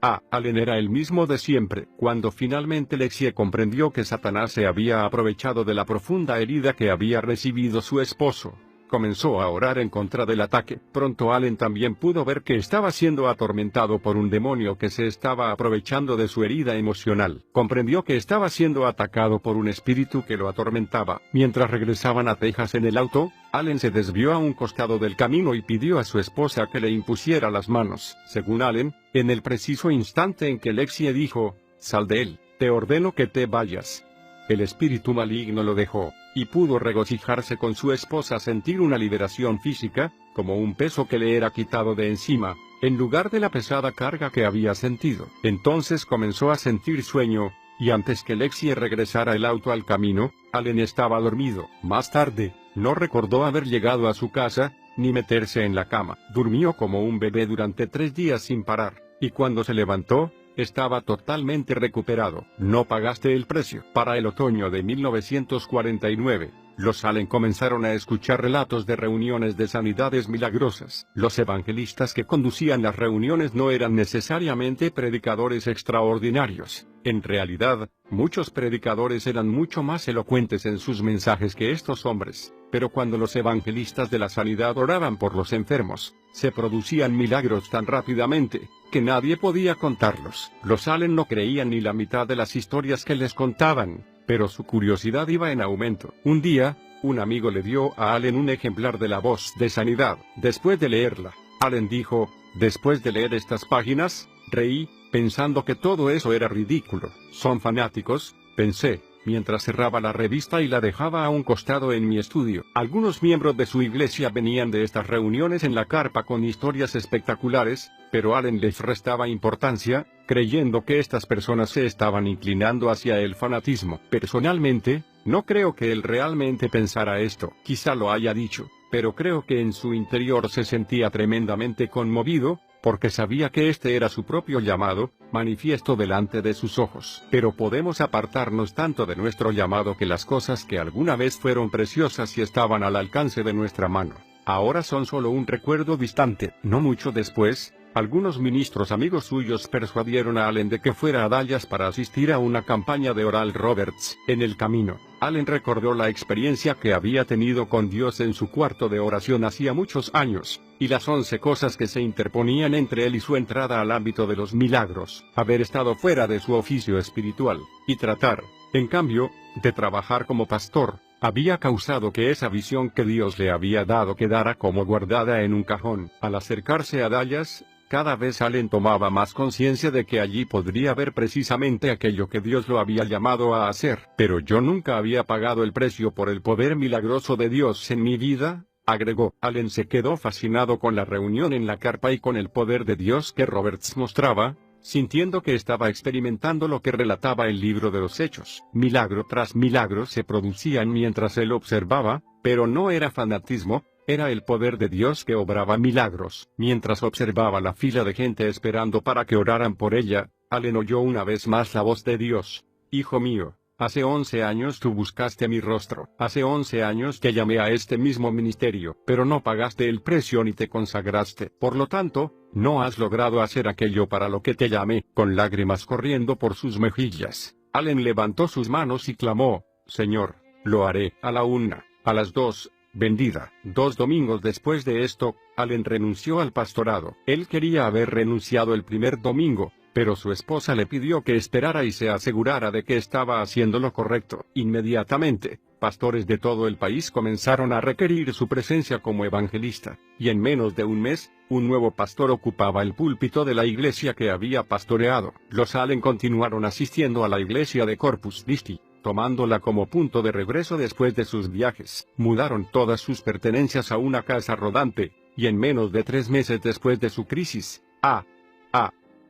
Allen era el mismo de siempre. Cuando finalmente Lexie comprendió que Satanás se había aprovechado de la profunda herida que había recibido su esposo, comenzó a orar en contra del ataque. Pronto Allen también pudo ver que estaba siendo atormentado por un demonio que se estaba aprovechando de su herida emocional. Comprendió que estaba siendo atacado por un espíritu que lo atormentaba. Mientras regresaban a Texas en el auto, Allen se desvió a un costado del camino y pidió a su esposa que le impusiera las manos. Según Allen, en el preciso instante en que Lexie dijo, «Sal de él, te ordeno que te vayas», el espíritu maligno lo dejó, y pudo regocijarse con su esposa, sentir una liberación física, como un peso que le era quitado de encima, en lugar de la pesada carga que había sentido. Entonces comenzó a sentir sueño, y antes que Lexie regresara el auto al camino, Allen estaba dormido. Más tarde, no recordó haber llegado a su casa, ni meterse en la cama. Durmió como un bebé durante 3 días sin parar, y cuando se levantó, estaba totalmente recuperado. No pagaste el precio. Para el otoño de 1949, Los Allen comenzaron a escuchar relatos de reuniones de sanidades milagrosas. Los evangelistas que conducían las reuniones no eran necesariamente predicadores extraordinarios. En realidad, muchos predicadores eran mucho más elocuentes en sus mensajes que estos hombres. Pero cuando los evangelistas de la sanidad oraban por los enfermos, se producían milagros tan rápidamente, que nadie podía contarlos. Los Allen no creían ni la mitad de las historias que les contaban, pero su curiosidad iba en aumento. Un día, un amigo le dio a Allen un ejemplar de La Voz de Sanidad. Después de leerla, Allen dijo, después de leer estas páginas, reí, pensando que todo eso era ridículo. Son fanáticos, pensé, mientras cerraba la revista y la dejaba a un costado en mi estudio. Algunos miembros de su iglesia venían de estas reuniones en la carpa con historias espectaculares, pero Allen les restaba importancia, creyendo que estas personas se estaban inclinando hacia el fanatismo. Personalmente, no creo que él realmente pensara esto. Quizá lo haya dicho, pero creo que en su interior se sentía tremendamente conmovido, porque sabía que este era su propio llamado, manifiesto delante de sus ojos. Pero podemos apartarnos tanto de nuestro llamado que las cosas que alguna vez fueron preciosas y estaban al alcance de nuestra mano, ahora son solo un recuerdo distante. No mucho después, algunos ministros amigos suyos persuadieron a Allen de que fuera a Dallas para asistir a una campaña de Oral Roberts. En el camino, Allen recordó la experiencia que había tenido con Dios en su cuarto de oración hacía muchos años, y las 11 cosas que se interponían entre él y su entrada al ámbito de los milagros. Haber estado fuera de su oficio espiritual, y tratar, en cambio, de trabajar como pastor, había causado que esa visión que Dios le había dado quedara como guardada en un cajón. Al acercarse a Dallas, cada vez Allen tomaba más conciencia de que allí podría ver precisamente aquello que Dios lo había llamado a hacer. Pero yo nunca había pagado el precio por el poder milagroso de Dios en mi vida, agregó. Allen se quedó fascinado con la reunión en la carpa y con el poder de Dios que Roberts mostraba, sintiendo que estaba experimentando lo que relataba el libro de los Hechos. Milagro tras milagro se producían mientras él observaba, pero no era fanatismo. Era el poder de Dios que obraba milagros. Mientras observaba la fila de gente esperando para que oraran por ella, Allen oyó una vez más la voz de Dios. Hijo mío, hace 11 años tú buscaste mi rostro. Hace 11 años te llamé a este mismo ministerio, pero no pagaste el precio ni te consagraste. Por lo tanto, no has logrado hacer aquello para lo que te llamé. Con lágrimas corriendo por sus mejillas, Allen levantó sus manos y clamó, Señor, lo haré. A la 1, a las 2, vendida. 2 domingos después de esto, Allen renunció al pastorado. Él quería haber renunciado el primer domingo, pero su esposa le pidió que esperara y se asegurara de que estaba haciendo lo correcto. Inmediatamente, pastores de todo el país comenzaron a requerir su presencia como evangelista, y en menos de un mes, un nuevo pastor ocupaba el púlpito de la iglesia que había pastoreado. Los Allen continuaron asistiendo a la iglesia de Corpus Christi, tomándola como punto de regreso después de sus viajes. Mudaron todas sus pertenencias a una casa rodante, y en menos de 3 meses después de su crisis,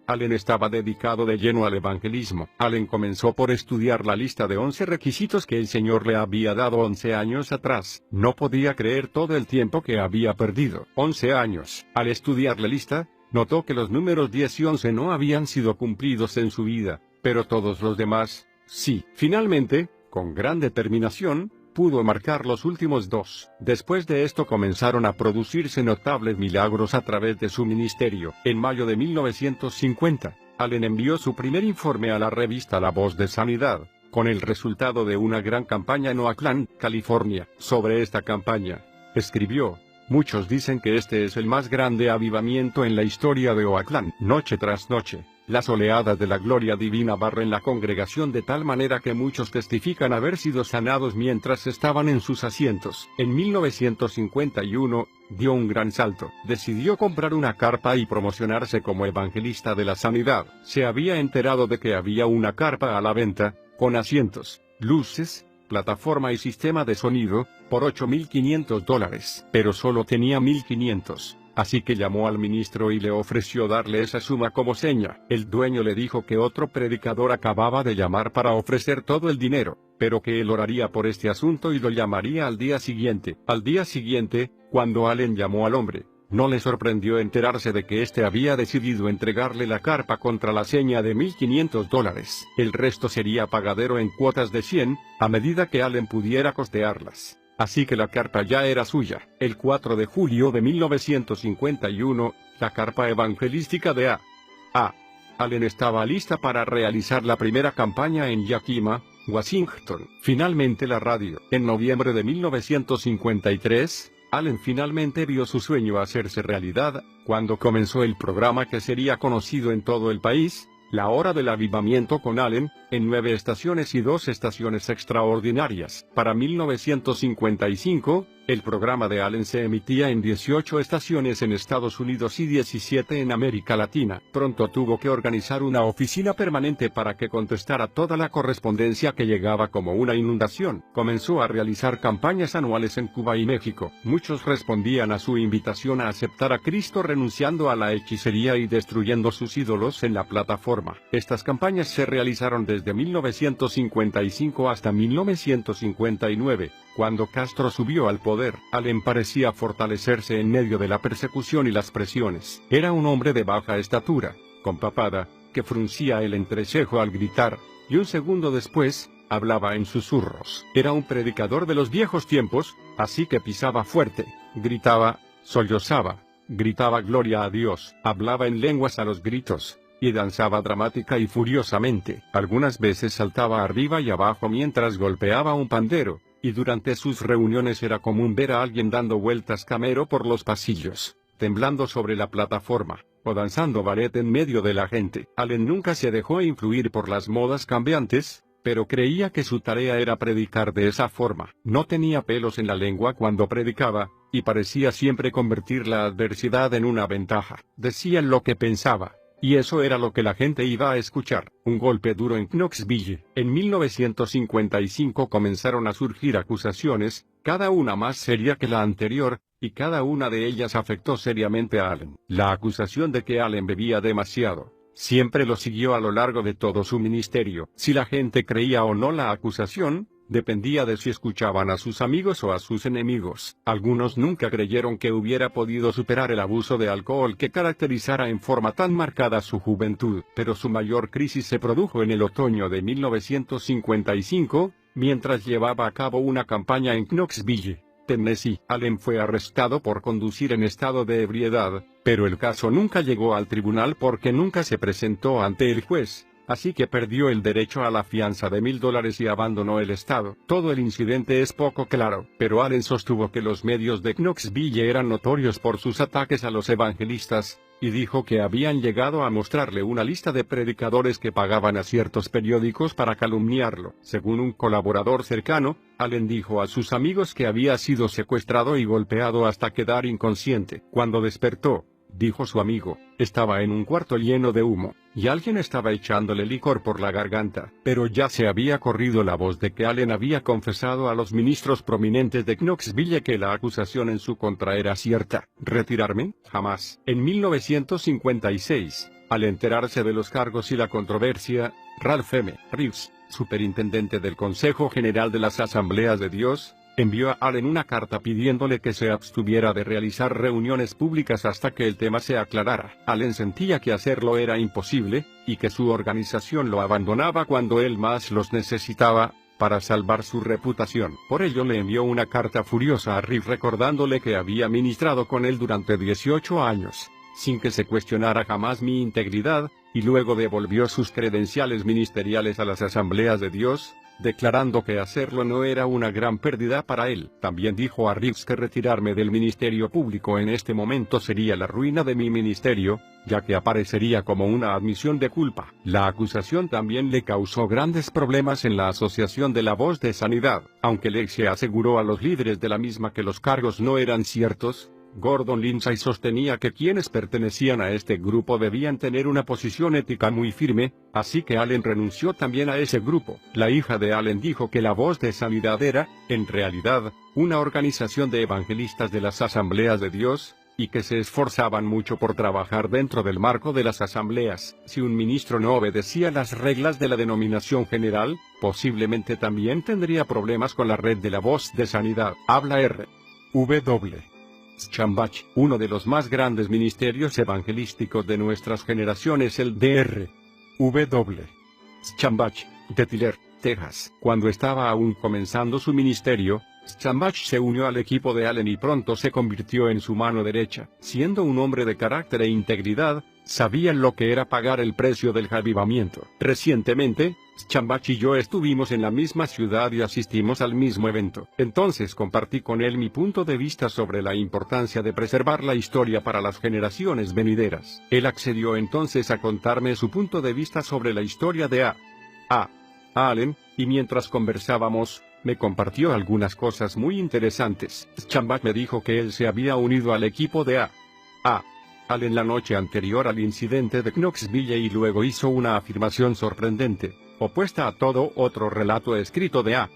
Allen estaba dedicado de lleno al evangelismo. Allen comenzó por estudiar la lista de 11 requisitos que el Señor le había dado 11 años atrás. No podía creer todo el tiempo que había perdido. 11 años. Al estudiar la lista, notó que los números 10 y 11 no habían sido cumplidos en su vida, pero todos los demás, sí. Finalmente, con gran determinación, pudo marcar los últimos 2. Después de esto comenzaron a producirse notables milagros a través de su ministerio. En mayo de 1950, Allen envió su primer informe a la revista La Voz de Sanidad, con el resultado de una gran campaña en Oakland, California. Sobre esta campaña, escribió, muchos dicen que este es el más grande avivamiento en la historia de Oakland. Noche tras noche, las oleadas de la gloria divina barren la congregación de tal manera que muchos testifican haber sido sanados mientras estaban en sus asientos. En 1951, dio un gran salto. Decidió comprar una carpa y promocionarse como evangelista de la sanidad. Se había enterado de que había una carpa a la venta, con asientos, luces, plataforma y sistema de sonido, por $8,500. Pero solo tenía 1,500. Así que llamó al ministro y le ofreció darle esa suma como seña. El dueño le dijo que otro predicador acababa de llamar para ofrecer todo el dinero, pero que él oraría por este asunto y lo llamaría al día siguiente. Al día siguiente, cuando Allen llamó al hombre, No le sorprendió enterarse de que éste había decidido entregarle la carpa contra la seña de $1,500. El resto sería pagadero en cuotas de 100, a medida que Allen pudiera costearlas. Así que la carpa ya era suya. El 4 de julio de 1951, la carpa evangelística de A. Allen estaba lista para realizar la primera campaña en Yakima, Washington. Finalmente la radio. En noviembre de 1953, Allen finalmente vio su sueño hacerse realidad, cuando comenzó el programa que sería conocido en todo el país, La Hora del Avivamiento con Allen, en 9 estaciones y 2 estaciones extraordinarias. Para 1955, el programa de Allen se emitía en 18 estaciones en Estados Unidos y 17 en América Latina. Pronto tuvo que organizar una oficina permanente para que contestara toda la correspondencia que llegaba como una inundación. Comenzó a realizar campañas anuales en Cuba y México. Muchos respondían a su invitación a aceptar a Cristo renunciando a la hechicería y destruyendo sus ídolos en la plataforma. Estas campañas se realizaron desde 1955 hasta 1959. Cuando Castro subió al poder, Allen parecía fortalecerse en medio de la persecución y las presiones. Era un hombre de baja estatura, con papada, que fruncía el entrecejo al gritar, y un segundo después, hablaba en susurros. Era un predicador de los viejos tiempos, así que pisaba fuerte, gritaba, sollozaba, gritaba gloria a Dios, hablaba en lenguas a los gritos, y danzaba dramática y furiosamente. Algunas veces saltaba arriba y abajo mientras golpeaba un pandero, y durante sus reuniones era común ver a alguien dando vueltas camero por los pasillos, temblando sobre la plataforma, o danzando ballet en medio de la gente. Allen nunca se dejó influir por las modas cambiantes, pero creía que su tarea era predicar de esa forma. No tenía pelos en la lengua cuando predicaba, y parecía siempre convertir la adversidad en una ventaja. Decía lo que pensaba, y eso era lo que la gente iba a escuchar. Un golpe duro en Knoxville. En 1955 comenzaron a surgir acusaciones, cada una más seria que la anterior, y cada una de ellas afectó seriamente a Allen. La acusación de que Allen bebía demasiado siempre lo siguió a lo largo de todo su ministerio. Si la gente creía o no la acusación, dependía de si escuchaban a sus amigos o a sus enemigos. Algunos nunca creyeron que hubiera podido superar el abuso de alcohol que caracterizara en forma tan marcada su juventud, pero su mayor crisis se produjo en el otoño de 1955, mientras llevaba a cabo una campaña en Knoxville, Tennessee. Allen fue arrestado por conducir en estado de ebriedad, pero el caso nunca llegó al tribunal porque nunca se presentó ante el juez. Así que perdió el derecho a la fianza de $1,000 y abandonó el estado. Todo el incidente es poco claro, pero Allen sostuvo que los medios de Knoxville eran notorios por sus ataques a los evangelistas, y dijo que habían llegado a mostrarle una lista de predicadores que pagaban a ciertos periódicos para calumniarlo. Según un colaborador cercano, Allen dijo a sus amigos que había sido secuestrado y golpeado hasta quedar inconsciente. Cuando despertó, dijo su amigo, estaba en un cuarto lleno de humo, y alguien estaba echándole licor por la garganta. Pero ya se había corrido la voz de que Allen había confesado a los ministros prominentes de Knoxville que la acusación en su contra era cierta. ¿Retirarme? Jamás. En 1956, al enterarse de los cargos y la controversia, Ralph M. Reeves, superintendente del Consejo General de las Asambleas de Dios, envió a Allen una carta pidiéndole que se abstuviera de realizar reuniones públicas hasta que el tema se aclarara. Allen sentía que hacerlo era imposible, y que su organización lo abandonaba cuando él más los necesitaba, para salvar su reputación. Por ello le envió una carta furiosa a Reeves recordándole que había ministrado con él durante 18 años, sin que se cuestionara jamás mi integridad, y luego devolvió sus credenciales ministeriales a las Asambleas de Dios, declarando que hacerlo no era una gran pérdida para él. También dijo a Reeves que retirarme del ministerio público en este momento sería la ruina de mi ministerio, ya que aparecería como una admisión de culpa. La acusación también le causó grandes problemas en la Asociación de la Voz de Sanidad. Aunque Lexie aseguró a los líderes de la misma que los cargos no eran ciertos, Gordon Lindsay sostenía que quienes pertenecían a este grupo debían tener una posición ética muy firme, así que Allen renunció también a ese grupo. La hija de Allen dijo que la Voz de Sanidad era, en realidad, una organización de evangelistas de las Asambleas de Dios, y que se esforzaban mucho por trabajar dentro del marco de las asambleas. Si un ministro no obedecía las reglas de la denominación general, posiblemente también tendría problemas con la red de la Voz de Sanidad. Habla R. W. Schambach, uno de los más grandes ministerios evangelísticos de nuestras generaciones, el Dr. W. Schambach, de Tyler, Texas. Cuando estaba aún comenzando su ministerio, Schambach se unió al equipo de Allen y pronto se convirtió en su mano derecha. Siendo un hombre de carácter e integridad, sabía lo que era pagar el precio del avivamiento. Recientemente, Schambach y yo estuvimos en la misma ciudad y asistimos al mismo evento. Entonces compartí con él mi punto de vista sobre la importancia de preservar la historia para las generaciones venideras. Él accedió entonces a contarme su punto de vista sobre la historia de A. Allen, y mientras conversábamos, me compartió algunas cosas muy interesantes. Schambach me dijo que él se había unido al equipo de A. Allen la noche anterior al incidente de Knoxville y luego hizo una afirmación sorprendente, opuesta a todo otro relato escrito de A.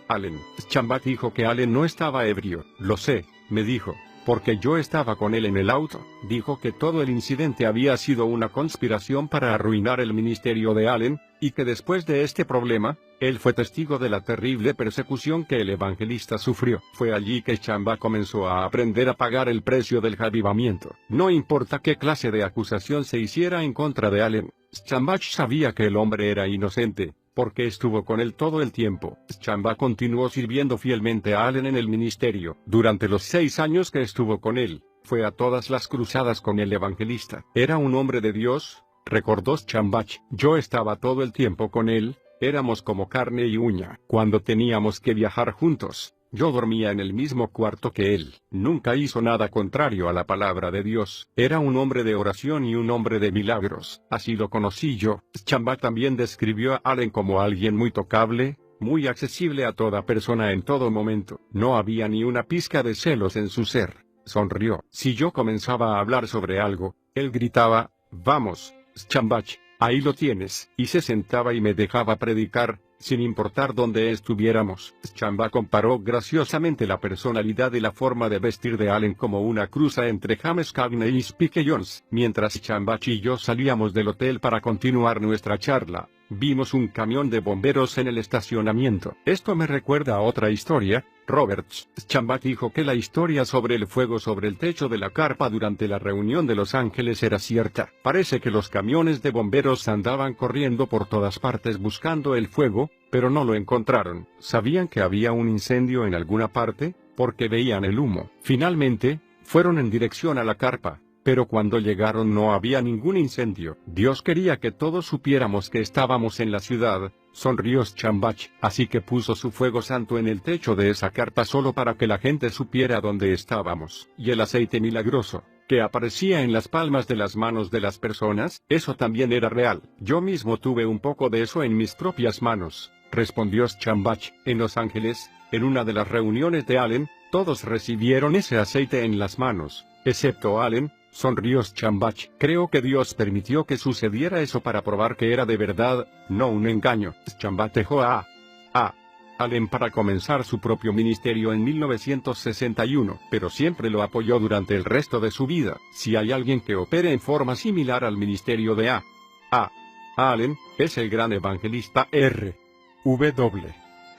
Allen. Schambach dijo que Allen no estaba ebrio. Lo sé, me dijo, porque yo estaba con él en el auto. Dijo que todo el incidente había sido una conspiración para arruinar el ministerio de Allen, y que después de este problema, él fue testigo de la terrible persecución que el evangelista sufrió. Fue allí que Schambach comenzó a aprender a pagar el precio del avivamiento. No importa qué clase de acusación se hiciera en contra de Allen, Schambach sabía que el hombre era inocente, porque estuvo con él todo el tiempo. Schambach continuó sirviendo fielmente a Allen en el ministerio. Durante los 6 años que estuvo con él, fue a todas las cruzadas con el evangelista. Era un hombre de Dios, recordó Schambach. Yo estaba todo el tiempo con él, éramos como carne y uña. Cuando teníamos que viajar juntos, yo dormía en el mismo cuarto que él. Nunca hizo nada contrario a la palabra de Dios. Era un hombre de oración y un hombre de milagros. Así lo conocí yo. Schambach también describió a Allen como alguien muy tocable, muy accesible a toda persona en todo momento. No había ni una pizca de celos en su ser. Sonrió. Si yo comenzaba a hablar sobre algo, él gritaba, «Vamos, Schambach, ahí lo tienes», y se sentaba y me dejaba predicar, sin importar dónde estuviéramos. Schambach comparó graciosamente la personalidad y la forma de vestir de Allen como una cruza entre James Cagney y Spike Jones. Mientras Schambach y yo salíamos del hotel para continuar nuestra charla, vimos un camión de bomberos en el estacionamiento. Esto me recuerda a otra historia. Roberts. Schambach dijo que la historia sobre el fuego sobre el techo de la carpa durante la reunión de Los Ángeles era cierta. Parece que los camiones de bomberos andaban corriendo por todas partes buscando el fuego, pero no lo encontraron. ¿Sabían que había un incendio en alguna parte? Porque veían el humo. Finalmente, fueron en dirección a la carpa, pero cuando llegaron no había ningún incendio. Dios quería que todos supiéramos que estábamos en la ciudad, sonrió Schambach, así que puso su fuego santo en el techo de esa carpa solo para que la gente supiera dónde estábamos. Y el aceite milagroso, que aparecía en las palmas de las manos de las personas, eso también era real. Yo mismo tuve un poco de eso en mis propias manos, respondió Schambach. En Los Ángeles, en una de las reuniones de Allen, todos recibieron ese aceite en las manos, excepto Allen, sonrió Schambach. Creo que Dios permitió que sucediera eso para probar que era de verdad, no un engaño. Schambach dejó a Allen para comenzar su propio ministerio en 1961, pero siempre lo apoyó durante el resto de su vida. Si hay alguien que opere en forma similar al ministerio de Allen, es el gran evangelista R.W.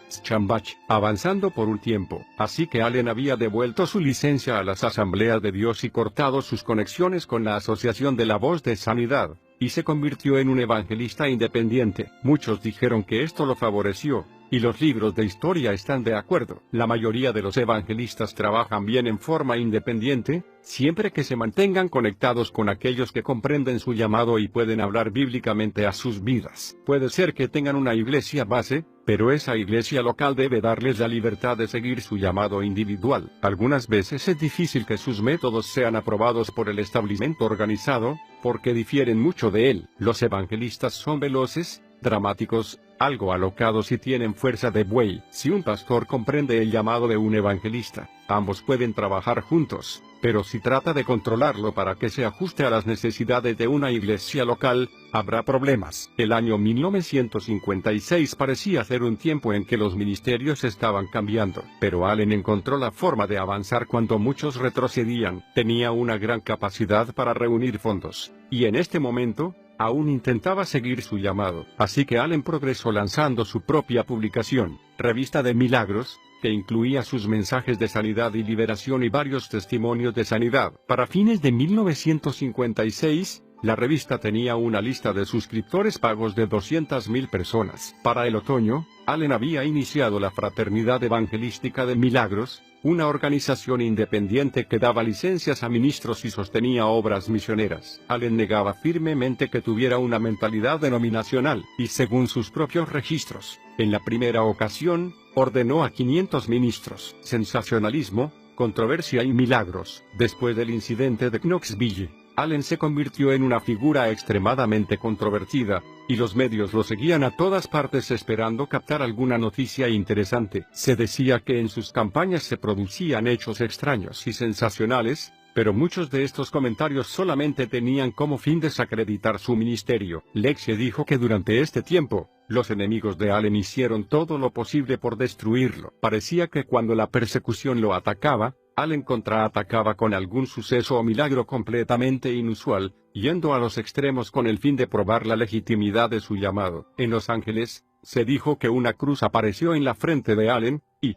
Schambach, avanzando por un tiempo. Así que Allen había devuelto su licencia a las Asambleas de Dios y cortado sus conexiones con la Asociación de la Voz de Sanidad, y se convirtió en un evangelista independiente. Muchos dijeron que esto lo favoreció, y los libros de historia están de acuerdo. La mayoría de los evangelistas trabajan bien en forma independiente, siempre que se mantengan conectados con aquellos que comprenden su llamado y pueden hablar bíblicamente a sus vidas. Puede ser que tengan una iglesia base, pero esa iglesia local debe darles la libertad de seguir su llamado individual. Algunas veces es difícil que sus métodos sean aprobados por el establecimiento organizado, porque difieren mucho de él. Los evangelistas son veloces, dramáticos, algo alocados y tienen fuerza de buey. Si un pastor comprende el llamado de un evangelista, ambos pueden trabajar juntos, pero si trata de controlarlo para que se ajuste a las necesidades de una iglesia local, habrá problemas. El año 1956 parecía ser un tiempo en que los ministerios estaban cambiando, pero Allen encontró la forma de avanzar cuando muchos retrocedían. Tenía una gran capacidad para reunir fondos, y en este momento, aún intentaba seguir su llamado. Así que Allen progresó lanzando su propia publicación, Revista de Milagros, que incluía sus mensajes de sanidad y liberación y varios testimonios de sanidad. Para fines de 1956, la revista tenía una lista de suscriptores pagos de 200.000 personas. Para el otoño, Allen había iniciado la Fraternidad Evangelística de Milagros, una organización independiente que daba licencias a ministros y sostenía obras misioneras. Allen negaba firmemente que tuviera una mentalidad denominacional, y según sus propios registros, en la primera ocasión, ordenó a 500 ministros. Sensacionalismo, controversia y milagros. Después del incidente de Knoxville, Allen se convirtió en una figura extremadamente controvertida, y los medios lo seguían a todas partes esperando captar alguna noticia interesante. Se decía que en sus campañas se producían hechos extraños y sensacionales, pero muchos de estos comentarios solamente tenían como fin desacreditar su ministerio. Lexie dijo que durante este tiempo, los enemigos de Allen hicieron todo lo posible por destruirlo. Parecía que cuando la persecución lo atacaba, Allen contraatacaba con algún suceso o milagro completamente inusual, yendo a los extremos con el fin de probar la legitimidad de su llamado. En Los Ángeles, se dijo que una cruz apareció en la frente de Allen, y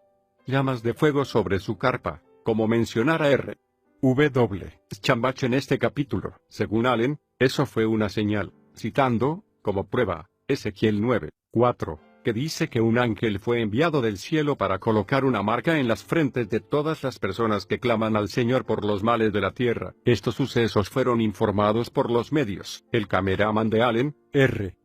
llamas de fuego sobre su carpa, como mencionara R. W. Schambach en este capítulo. Según Allen, eso fue una señal, citando, como prueba, Ezequiel 9:4. Que dice que un ángel fue enviado del cielo para colocar una marca en las frentes de todas las personas que claman al Señor por los males de la tierra. Estos sucesos fueron informados por los medios. El cameraman de Allen, R.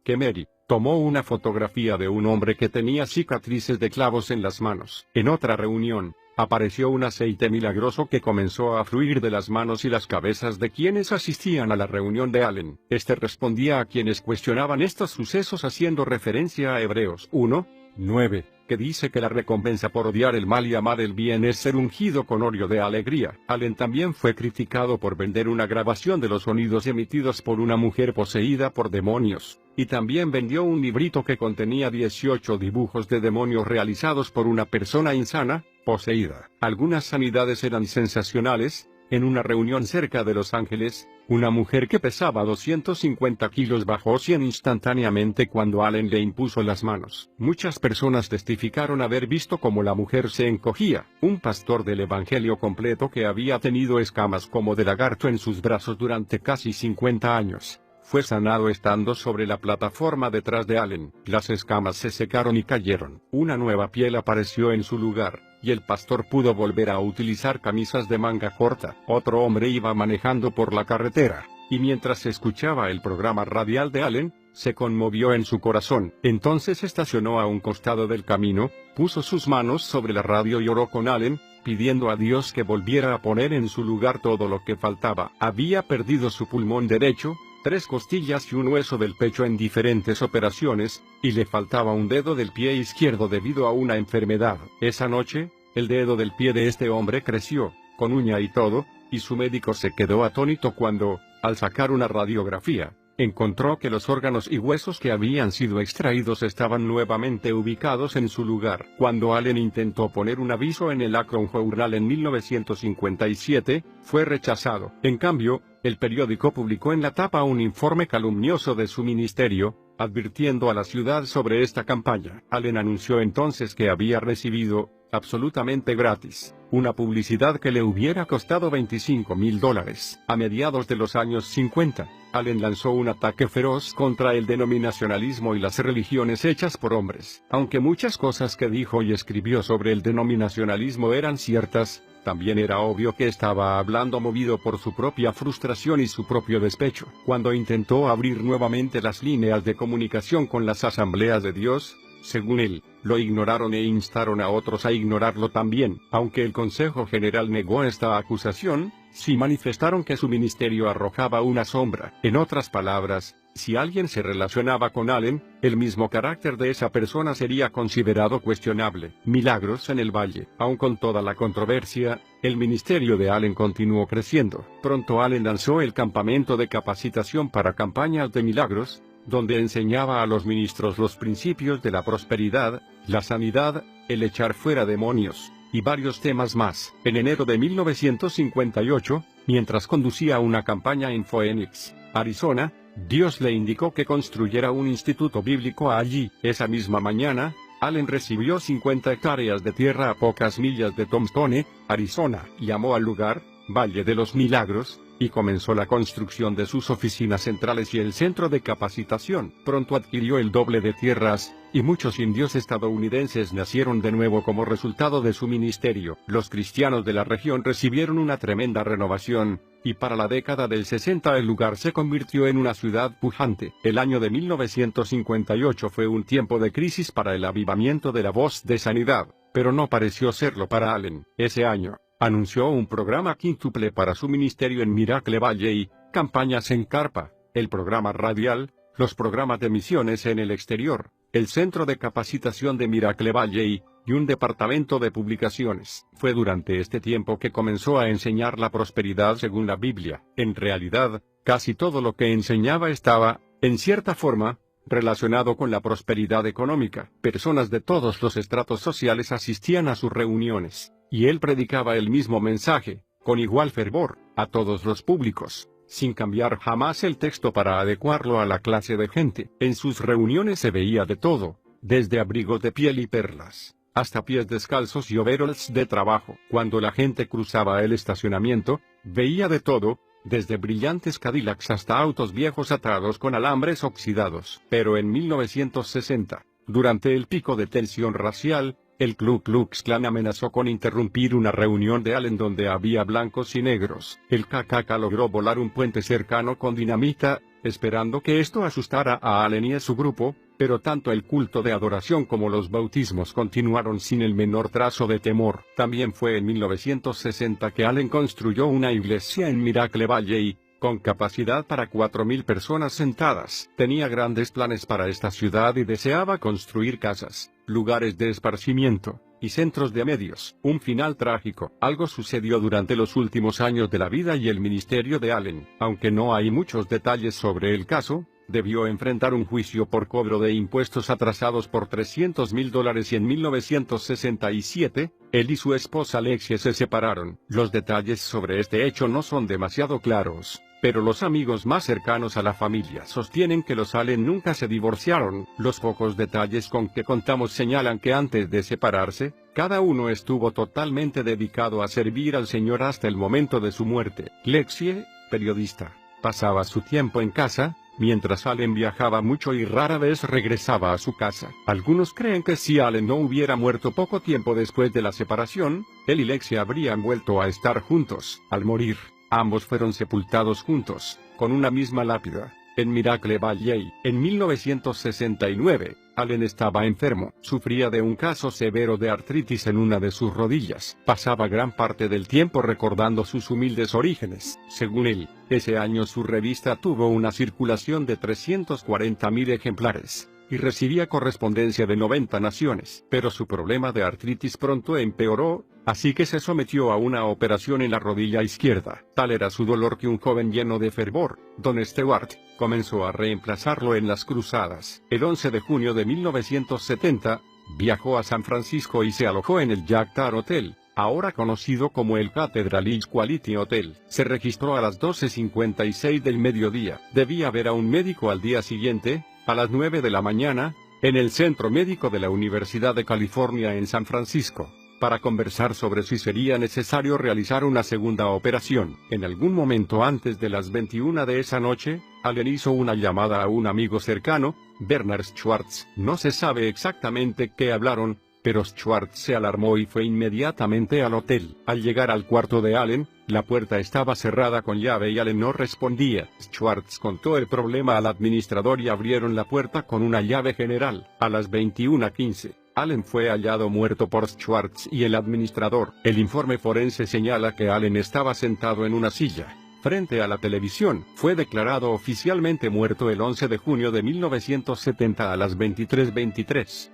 Kemery, tomó una fotografía de un hombre que tenía cicatrices de clavos en las manos. En otra reunión, apareció un aceite milagroso que comenzó a fluir de las manos y las cabezas de quienes asistían a la reunión de Allen. Este respondía a quienes cuestionaban estos sucesos haciendo referencia a Hebreos 1:9, que dice que la recompensa por odiar el mal y amar el bien es ser ungido con óleo de alegría. Allen también fue criticado por vender una grabación de los sonidos emitidos por una mujer poseída por demonios, y también vendió un librito que contenía 18 dibujos de demonios realizados por una persona insana, poseída. Algunas sanidades eran sensacionales. En una reunión cerca de Los Ángeles, una mujer que pesaba 250 kilos bajó 100 instantáneamente cuando Allen le impuso las manos. Muchas personas testificaron haber visto cómo la mujer se encogía. Un pastor del Evangelio completo que había tenido escamas como de lagarto en sus brazos durante casi 50 años, fue sanado estando sobre la plataforma detrás de Allen. Las escamas se secaron y cayeron. Una nueva piel apareció en su lugar, y el pastor pudo volver a utilizar camisas de manga corta. Otro hombre iba manejando por la carretera, y mientras escuchaba el programa radial de Allen, se conmovió en su corazón. Entonces estacionó a un costado del camino, puso sus manos sobre la radio y oró con Allen, pidiendo a Dios que volviera a poner en su lugar todo lo que faltaba. Había perdido su pulmón derecho, 3 costillas y un hueso del pecho en diferentes operaciones, y le faltaba un dedo del pie izquierdo debido a una enfermedad. Esa noche, el dedo del pie de este hombre creció, con uña y todo, y su médico se quedó atónito cuando, al sacar una radiografía, encontró que los órganos y huesos que habían sido extraídos estaban nuevamente ubicados en su lugar. Cuando Allen intentó poner un aviso en el Akron Journal en 1957, fue rechazado. En cambio, el periódico publicó en la tapa un informe calumnioso de su ministerio, advirtiendo a la ciudad sobre esta campaña. Allen anunció entonces que había recibido, absolutamente gratis, una publicidad que le hubiera costado $25.000. A mediados de los años 50, Allen lanzó un ataque feroz contra el denominacionalismo y las religiones hechas por hombres. Aunque muchas cosas que dijo y escribió sobre el denominacionalismo eran ciertas, también era obvio que estaba hablando movido por su propia frustración y su propio despecho. Cuando intentó abrir nuevamente las líneas de comunicación con las asambleas de Dios, según él, lo ignoraron e instaron a otros a ignorarlo también. Aunque el Consejo General negó esta acusación, sí manifestaron que su ministerio arrojaba una sombra. En otras palabras, si alguien se relacionaba con Allen, el mismo carácter de esa persona sería considerado cuestionable. Milagros en el Valle. Aun con toda la controversia, el ministerio de Allen continuó creciendo. Pronto Allen lanzó el campamento de capacitación para campañas de milagros, donde enseñaba a los ministros los principios de la prosperidad, la sanidad, el echar fuera demonios, y varios temas más. En enero de 1958, mientras conducía una campaña en Phoenix, Arizona, Dios le indicó que construyera un instituto bíblico allí. Esa misma mañana, Allen recibió 50 hectáreas de tierra a pocas millas de Tombstone, Arizona. Llamó al lugar Valle de los Milagros, y comenzó la construcción de sus oficinas centrales y el centro de capacitación. Pronto adquirió el doble de tierras, y muchos indios estadounidenses nacieron de nuevo como resultado de su ministerio. Los cristianos de la región recibieron una tremenda renovación, y para la década del 60 el lugar se convirtió en una ciudad pujante. El año de 1958 fue un tiempo de crisis para el avivamiento de la voz de sanidad, pero no pareció serlo para Allen. Ese año anunció un programa quíntuple para su ministerio en Miracle Valley, campañas en carpa, el programa radial, los programas de misiones en el exterior, el centro de capacitación de Miracle Valley, y un departamento de publicaciones. Fue durante este tiempo que comenzó a enseñar la prosperidad según la Biblia. En realidad, casi todo lo que enseñaba estaba, en cierta forma, relacionado con la prosperidad económica. Personas de todos los estratos sociales asistían a sus reuniones, y él predicaba el mismo mensaje, con igual fervor, a todos los públicos, sin cambiar jamás el texto para adecuarlo a la clase de gente. En sus reuniones se veía de todo, desde abrigos de piel y perlas, hasta pies descalzos y overalls de trabajo. Cuando la gente cruzaba el estacionamiento, veía de todo, desde brillantes Cadillacs hasta autos viejos atados con alambres oxidados. Pero en 1960, durante el pico de tensión racial, el Ku Klux Klan amenazó con interrumpir una reunión de Allen donde había blancos y negros. El KKK logró volar un puente cercano con dinamita, esperando que esto asustara a Allen y a su grupo, pero tanto el culto de adoración como los bautismos continuaron sin el menor trazo de temor. También fue en 1960 que Allen construyó una iglesia en Miracle Valley, con capacidad para 4,000 personas sentadas. Tenía grandes planes para esta ciudad y deseaba construir casas, lugares de esparcimiento, y centros de medios. Un final trágico. Algo sucedió durante los últimos años de la vida y el ministerio de Allen. Aunque no hay muchos detalles sobre el caso, debió enfrentar un juicio por cobro de impuestos atrasados por $300,000 y en 1967, él y su esposa Alexia se separaron. Los detalles sobre este hecho no son demasiado claros, pero los amigos más cercanos a la familia sostienen que los Allen nunca se divorciaron. Los pocos detalles con que contamos señalan que antes de separarse, cada uno estuvo totalmente dedicado a servir al Señor hasta el momento de su muerte. Lexie, periodista, pasaba su tiempo en casa, mientras Allen viajaba mucho y rara vez regresaba a su casa. Algunos creen que si Allen no hubiera muerto poco tiempo después de la separación, él y Lexia habrían vuelto a estar juntos. Al morir, ambos fueron sepultados juntos, con una misma lápida, en Miracle Valley. En 1969, Allen estaba enfermo. Sufría de un caso severo de artritis en una de sus rodillas. Pasaba gran parte del tiempo recordando sus humildes orígenes. Según él, ese año su revista tuvo una circulación de 340,000 ejemplares, y recibía correspondencia de 90 naciones. Pero su problema de artritis pronto empeoró, así que se sometió a una operación en la rodilla izquierda. Tal era su dolor que un joven lleno de fervor, Don Stewart, comenzó a reemplazarlo en las cruzadas. El 11 de junio de 1970, viajó a San Francisco y se alojó en el Jack Tar Hotel, ahora conocido como el Cathedral Quality Hotel. Se registró a las 12:56 del mediodía. Debía ver a un médico al día siguiente, a las 9 de la mañana, en el Centro Médico de la Universidad de California en San Francisco, para conversar sobre si sería necesario realizar una segunda operación. En algún momento antes de las 21 de esa noche, Allen hizo una llamada a un amigo cercano, Bernard Schwartz. No se sabe exactamente qué hablaron, pero Schwartz se alarmó y fue inmediatamente al hotel. Al llegar al cuarto de Allen, la puerta estaba cerrada con llave y Allen no respondía. Schwartz contó el problema al administrador y abrieron la puerta con una llave general. A las 21:15, Allen fue hallado muerto por Schwartz y el administrador. El informe forense señala que Allen estaba sentado en una silla, frente a la televisión. Fue declarado oficialmente muerto el 11 de junio de 1970 a las 23:23.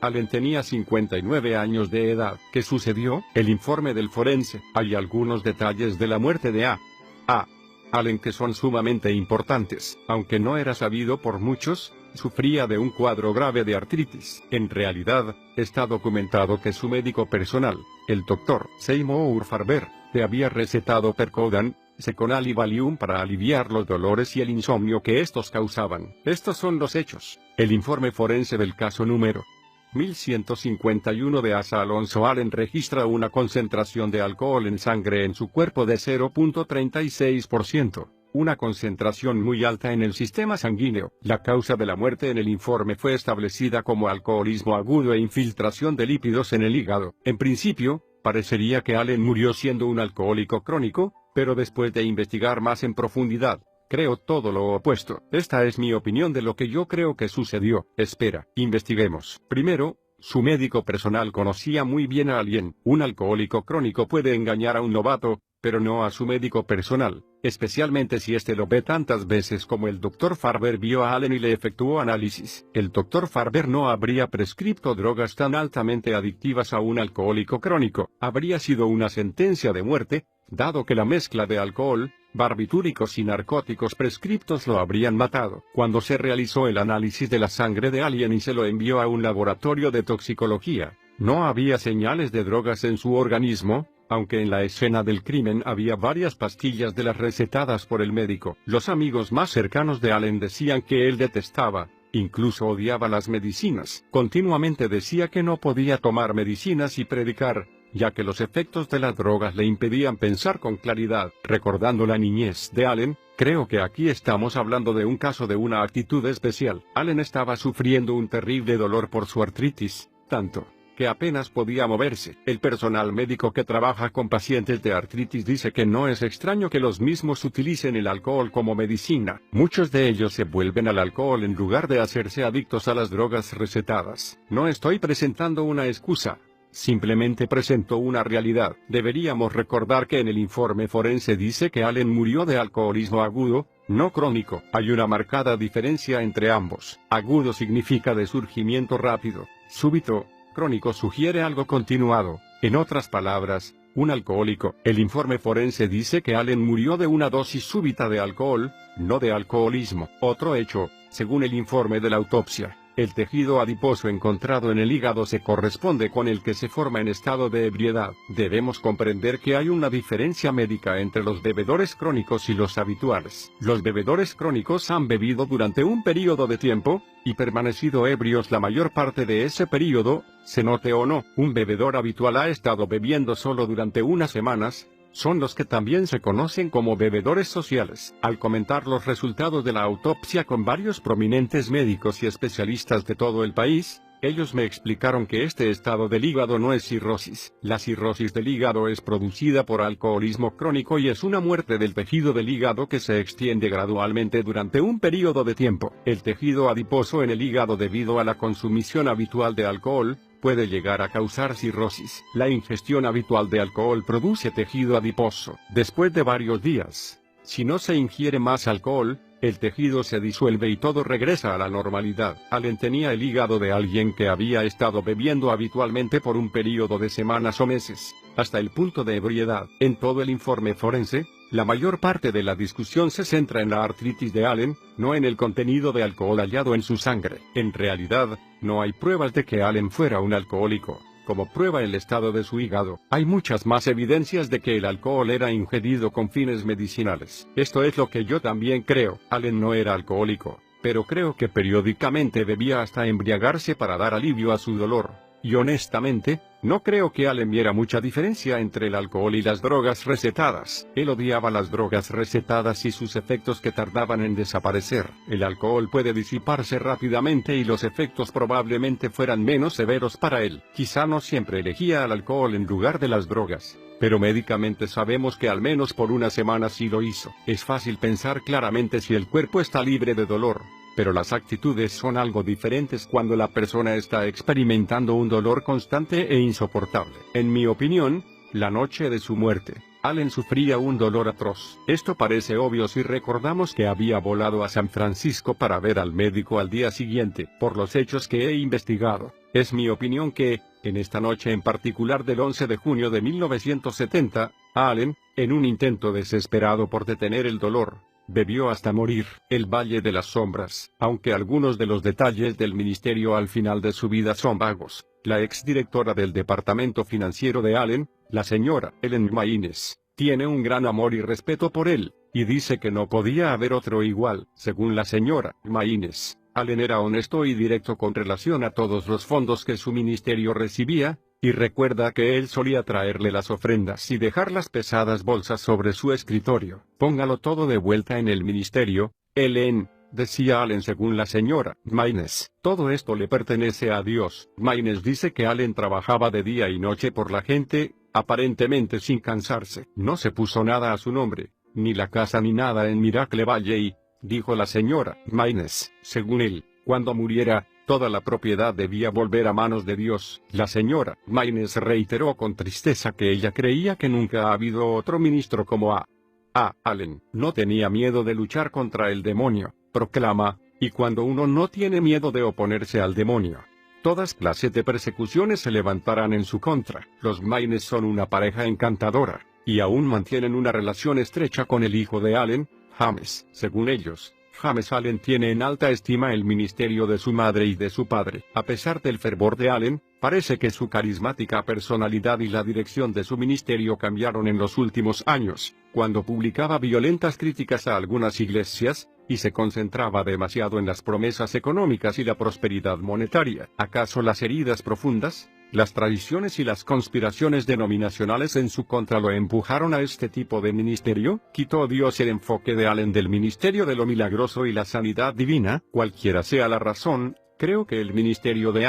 Allen tenía 59 años de edad. ¿Qué sucedió? El informe del forense. Hay algunos detalles de la muerte de Allen que son sumamente importantes. Aunque no era sabido por muchos, sufría de un cuadro grave de artritis. En realidad, está documentado que su médico personal, el Dr. Seymour Farber, le había recetado Percodan, Seconal y Valium para aliviar los dolores y el insomnio que estos causaban. Estos son los hechos. El informe forense del caso número 1151 de Asa Alonso Allen registra una concentración de alcohol en sangre en su cuerpo de 0.36%. Una concentración muy alta en el sistema sanguíneo. La causa de la muerte en el informe fue establecida como alcoholismo agudo e infiltración de lípidos en el hígado. En principio, parecería que Allen murió siendo un alcohólico crónico, pero después de investigar más en profundidad, creo todo lo opuesto. Esta es mi opinión de lo que yo creo que sucedió. Espera, investiguemos. Primero, su médico personal conocía muy bien a Allen. Un alcohólico crónico puede engañar a un novato, pero no a su médico personal, especialmente si éste lo ve tantas veces como el Dr. Farber vio a Allen y le efectuó análisis. El Dr. Farber no habría prescrito drogas tan altamente adictivas a un alcohólico crónico. Habría sido una sentencia de muerte, dado que la mezcla de alcohol, barbitúricos y narcóticos prescriptos lo habrían matado. Cuando se realizó el análisis de la sangre de Allen y se lo envió a un laboratorio de toxicología, no había señales de drogas en su organismo, aunque en la escena del crimen había varias pastillas de las recetadas por el médico. Los amigos más cercanos de Allen decían que él detestaba, incluso odiaba las medicinas. Continuamente decía que no podía tomar medicinas y predicar, ya que los efectos de las drogas le impedían pensar con claridad. Recordando la niñez de Allen, creo que aquí estamos hablando de un caso de una actitud especial. Allen estaba sufriendo un terrible dolor por su artritis, tanto que apenas podía moverse. El personal médico que trabaja con pacientes de artritis dice que no es extraño que los mismos utilicen el alcohol como medicina. Muchos de ellos se vuelven al alcohol en lugar de hacerse adictos a las drogas recetadas. No estoy presentando una excusa. Simplemente presento una realidad. Deberíamos recordar que en el informe forense dice que Allen murió de alcoholismo agudo, no crónico. Hay una marcada diferencia entre ambos. Agudo significa de surgimiento rápido, súbito. Crónico sugiere algo continuado. En otras palabras, un alcohólico. El informe forense dice que Allen murió de una dosis súbita de alcohol, no de alcoholismo. Otro hecho, según el informe de la autopsia, el tejido adiposo encontrado en el hígado se corresponde con el que se forma en estado de ebriedad. Debemos comprender que hay una diferencia médica entre los bebedores crónicos y los habituales. Los bebedores crónicos han bebido durante un período de tiempo, y permanecido ebrios la mayor parte de ese período, se note o no. Un bebedor habitual ha estado bebiendo solo durante unas semanas. Son los que también se conocen como bebedores sociales. Al comentar los resultados de la autopsia con varios prominentes médicos y especialistas de todo el país, ellos me explicaron que este estado del hígado no es cirrosis. La cirrosis del hígado es producida por alcoholismo crónico y es una muerte del tejido del hígado que se extiende gradualmente durante un periodo de tiempo. El tejido adiposo en el hígado debido a la consumición habitual de alcohol, puede llegar a causar cirrosis. La ingestión habitual de alcohol produce tejido adiposo. Después de varios días, si no se ingiere más alcohol, el tejido se disuelve y todo regresa a la normalidad. Allen tenía el hígado de alguien que había estado bebiendo habitualmente por un periodo de semanas o meses, hasta el punto de ebriedad. En todo el informe forense, la mayor parte de la discusión se centra en la artritis de Allen, no en el contenido de alcohol hallado en su sangre. En realidad, no hay pruebas de que Allen fuera un alcohólico. Como prueba el estado de su hígado, hay muchas más evidencias de que el alcohol era ingerido con fines medicinales. Esto es lo que yo también creo. Allen no era alcohólico, pero creo que periódicamente bebía hasta embriagarse para dar alivio a su dolor. Y honestamente, no creo que Allen viera mucha diferencia entre el alcohol y las drogas recetadas. Él odiaba las drogas recetadas y sus efectos que tardaban en desaparecer. El alcohol puede disiparse rápidamente y los efectos probablemente fueran menos severos para él. Quizá no siempre elegía el alcohol en lugar de las drogas, pero médicamente sabemos que al menos por una semana sí lo hizo. Es fácil pensar claramente si el cuerpo está libre de dolor, pero las actitudes son algo diferentes cuando la persona está experimentando un dolor constante e insoportable. En mi opinión, la noche de su muerte, Allen sufría un dolor atroz. Esto parece obvio si recordamos que había volado a San Francisco para ver al médico al día siguiente. Por los hechos que he investigado, es mi opinión que, en esta noche en particular del 11 de junio de 1970, Allen, en un intento desesperado por detener el dolor, bebió hasta morir. El Valle de las Sombras. Aunque algunos de los detalles del ministerio al final de su vida son vagos, la exdirectora del departamento financiero de Allen, la señora Ellen Maines, tiene un gran amor y respeto por él, y dice que no podía haber otro igual. Según la señora Maynes, Allen era honesto y directo con relación a todos los fondos que su ministerio recibía, y recuerda que él solía traerle las ofrendas y dejar las pesadas bolsas sobre su escritorio. Póngalo todo de vuelta en el ministerio, Ellen, decía Allen según la señora Maynes. Todo esto le pertenece a Dios. Maynes dice que Allen trabajaba de día y noche por la gente, aparentemente sin cansarse. No se puso nada a su nombre, ni la casa ni nada en Miracle Valley, dijo la señora Maynes. Según él, cuando muriera, toda la propiedad debía volver a manos de Dios. La señora Maynes reiteró con tristeza que ella creía que nunca ha habido otro ministro como Allen. No tenía miedo de luchar contra el demonio, proclama, y cuando uno no tiene miedo de oponerse al demonio, todas clases de persecuciones se levantarán en su contra. Los Maynes son una pareja encantadora, y aún mantienen una relación estrecha con el hijo de Allen, James. Según ellos, James Allen tiene en alta estima el ministerio de su madre y de su padre. A pesar del fervor de Allen, parece que su carismática personalidad y la dirección de su ministerio cambiaron en los últimos años, cuando publicaba violentas críticas a algunas iglesias, y se concentraba demasiado en las promesas económicas y la prosperidad monetaria. ¿Acaso las heridas profundas, las tradiciones y las conspiraciones denominacionales en su contra lo empujaron a este tipo de ministerio? ¿Quitó Dios el enfoque de Allen del ministerio de lo milagroso y la sanidad divina? Cualquiera sea la razón, creo que el ministerio de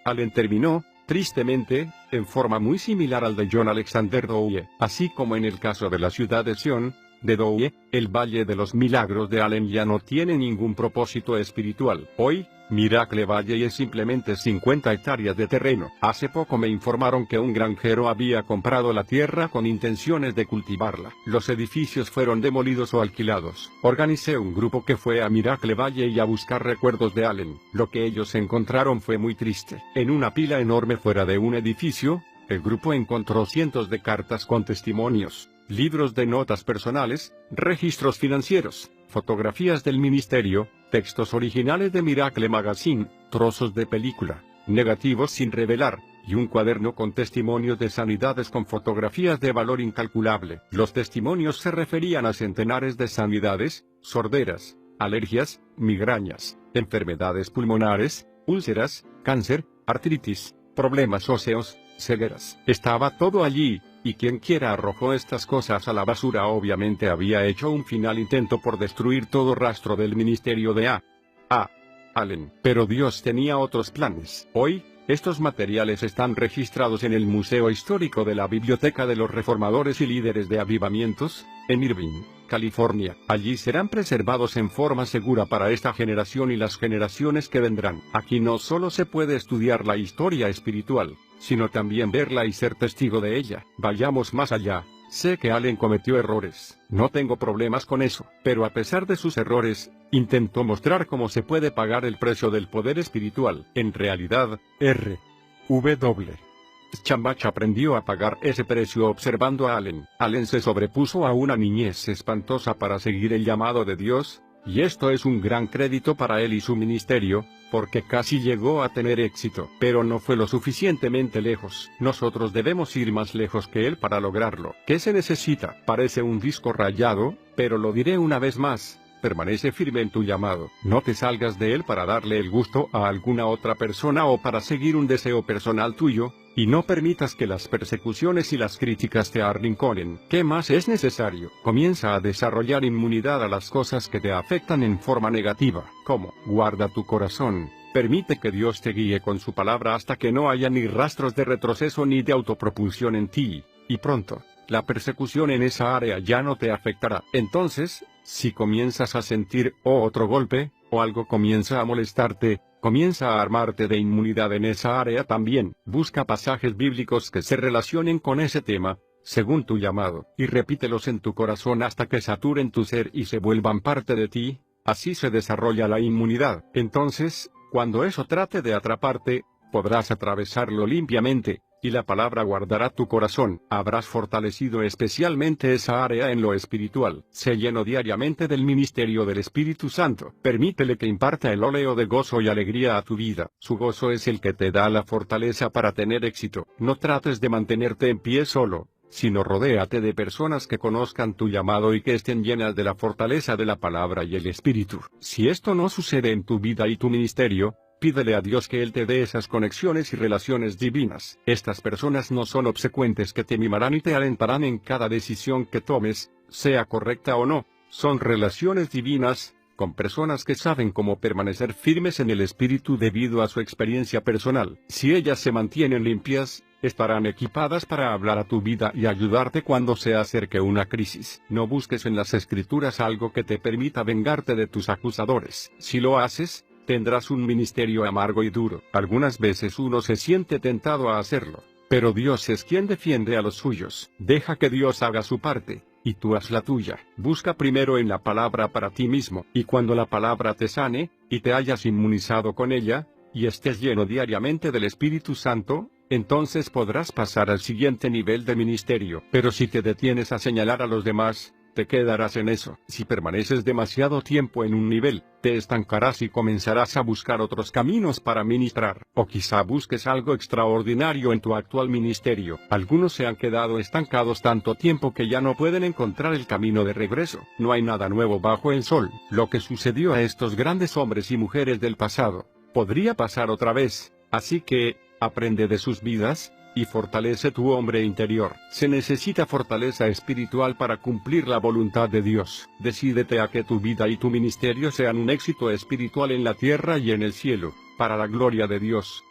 Allen terminó, tristemente, en forma muy similar al de John Alexander Dowie. Así como en el caso de la ciudad de Sion, de Dowie, el Valle de los Milagros de Allen ya no tiene ningún propósito espiritual. Hoy, Miracle Valley es simplemente 50 hectáreas de terreno. Hace poco me informaron que un granjero había comprado la tierra con intenciones de cultivarla. Los edificios fueron demolidos o alquilados. Organicé un grupo que fue a Miracle Valley a buscar recuerdos de Allen. Lo que ellos encontraron fue muy triste. En una pila enorme fuera de un edificio, el grupo encontró cientos de cartas con testimonios, libros de notas personales, registros financieros, fotografías del ministerio, textos originales de Miracle Magazine, trozos de película, negativos sin revelar, y un cuaderno con testimonios de sanidades con fotografías de valor incalculable. Los testimonios se referían a centenares de sanidades, sorderas, alergias, migrañas, enfermedades pulmonares, úlceras, cáncer, artritis, problemas óseos, cegueras. Estaba todo allí, y quien quiera arrojó estas cosas a la basura obviamente había hecho un final intento por destruir todo rastro del ministerio de Allen. Pero Dios tenía otros planes. Hoy, estos materiales están registrados en el Museo Histórico de la Biblioteca de los Reformadores y Líderes de Avivamientos, en Irvine, California. Allí serán preservados en forma segura para esta generación y las generaciones que vendrán. Aquí no solo se puede estudiar la historia espiritual, sino también verla y ser testigo de ella. Vayamos más allá. Sé que Allen cometió errores, no tengo problemas con eso, pero a pesar de sus errores, intentó mostrar cómo se puede pagar el precio del poder espiritual. En realidad, R.W. Schambach aprendió a pagar ese precio observando a Allen. Allen se sobrepuso a una niñez espantosa para seguir el llamado de Dios, y esto es un gran crédito para él y su ministerio, porque casi llegó a tener éxito, pero no fue lo suficientemente lejos. Nosotros debemos ir más lejos que él para lograrlo. ¿Qué se necesita? Parece un disco rayado, pero lo diré una vez más. Permanece firme en tu llamado. No te salgas de él para darle el gusto a alguna otra persona o para seguir un deseo personal tuyo, y no permitas que las persecuciones y las críticas te arrinconen. ¿Qué más es necesario? Comienza a desarrollar inmunidad a las cosas que te afectan en forma negativa. ¿Cómo? Guarda tu corazón. Permite que Dios te guíe con su palabra hasta que no haya ni rastros de retroceso ni de autopropulsión en ti, y pronto, la persecución en esa área ya no te afectará. Entonces, si comienzas a sentir otro golpe, o algo comienza a molestarte, comienza a armarte de inmunidad en esa área también. Busca pasajes bíblicos que se relacionen con ese tema, según tu llamado, y repítelos en tu corazón hasta que saturen tu ser y se vuelvan parte de ti. Así se desarrolla la inmunidad. Entonces, cuando eso trate de atraparte, podrás atravesarlo limpiamente, y la palabra guardará tu corazón. Habrás fortalecido especialmente esa área en lo espiritual. Sé lleno diariamente del ministerio del Espíritu Santo. Permítele que imparta el óleo de gozo y alegría a tu vida. Su gozo es el que te da la fortaleza para tener éxito. No trates de mantenerte en pie solo. sino rodéate de personas que conozcan tu llamado y que estén llenas de la fortaleza de la palabra y el Espíritu. Si esto no sucede en tu vida y tu ministerio, pídele a Dios que Él te dé esas conexiones y relaciones divinas. Estas personas no son obsecuentes que te mimarán y te alentarán en cada decisión que tomes, sea correcta o no. Son relaciones divinas, con personas que saben cómo permanecer firmes en el Espíritu debido a su experiencia personal. Si ellas se mantienen limpias, estarán equipadas para hablar a tu vida y ayudarte cuando se acerque una crisis. No busques en las Escrituras algo que te permita vengarte de tus acusadores. Si lo haces, tendrás un ministerio amargo y duro. Algunas veces uno se siente tentado a hacerlo, pero Dios es quien defiende a los suyos. Deja que Dios haga su parte, y tú haz la tuya. Busca primero en la palabra para ti mismo, y cuando la palabra te sane, y te hayas inmunizado con ella, y estés lleno diariamente del Espíritu Santo, entonces podrás pasar al siguiente nivel de ministerio. Pero si te detienes a señalar a los demás, te quedarás en eso. Si permaneces demasiado tiempo en un nivel, te estancarás y comenzarás a buscar otros caminos para ministrar. O quizá busques algo extraordinario en tu actual ministerio. Algunos se han quedado estancados tanto tiempo que ya no pueden encontrar el camino de regreso. No hay nada nuevo bajo el sol. Lo que sucedió a estos grandes hombres y mujeres del pasado podría pasar otra vez. Así que, aprende de sus vidas, y fortalece tu hombre interior. Se necesita fortaleza espiritual para cumplir la voluntad de Dios. Decídete a que tu vida y tu ministerio sean un éxito espiritual en la tierra y en el cielo, para la gloria de Dios.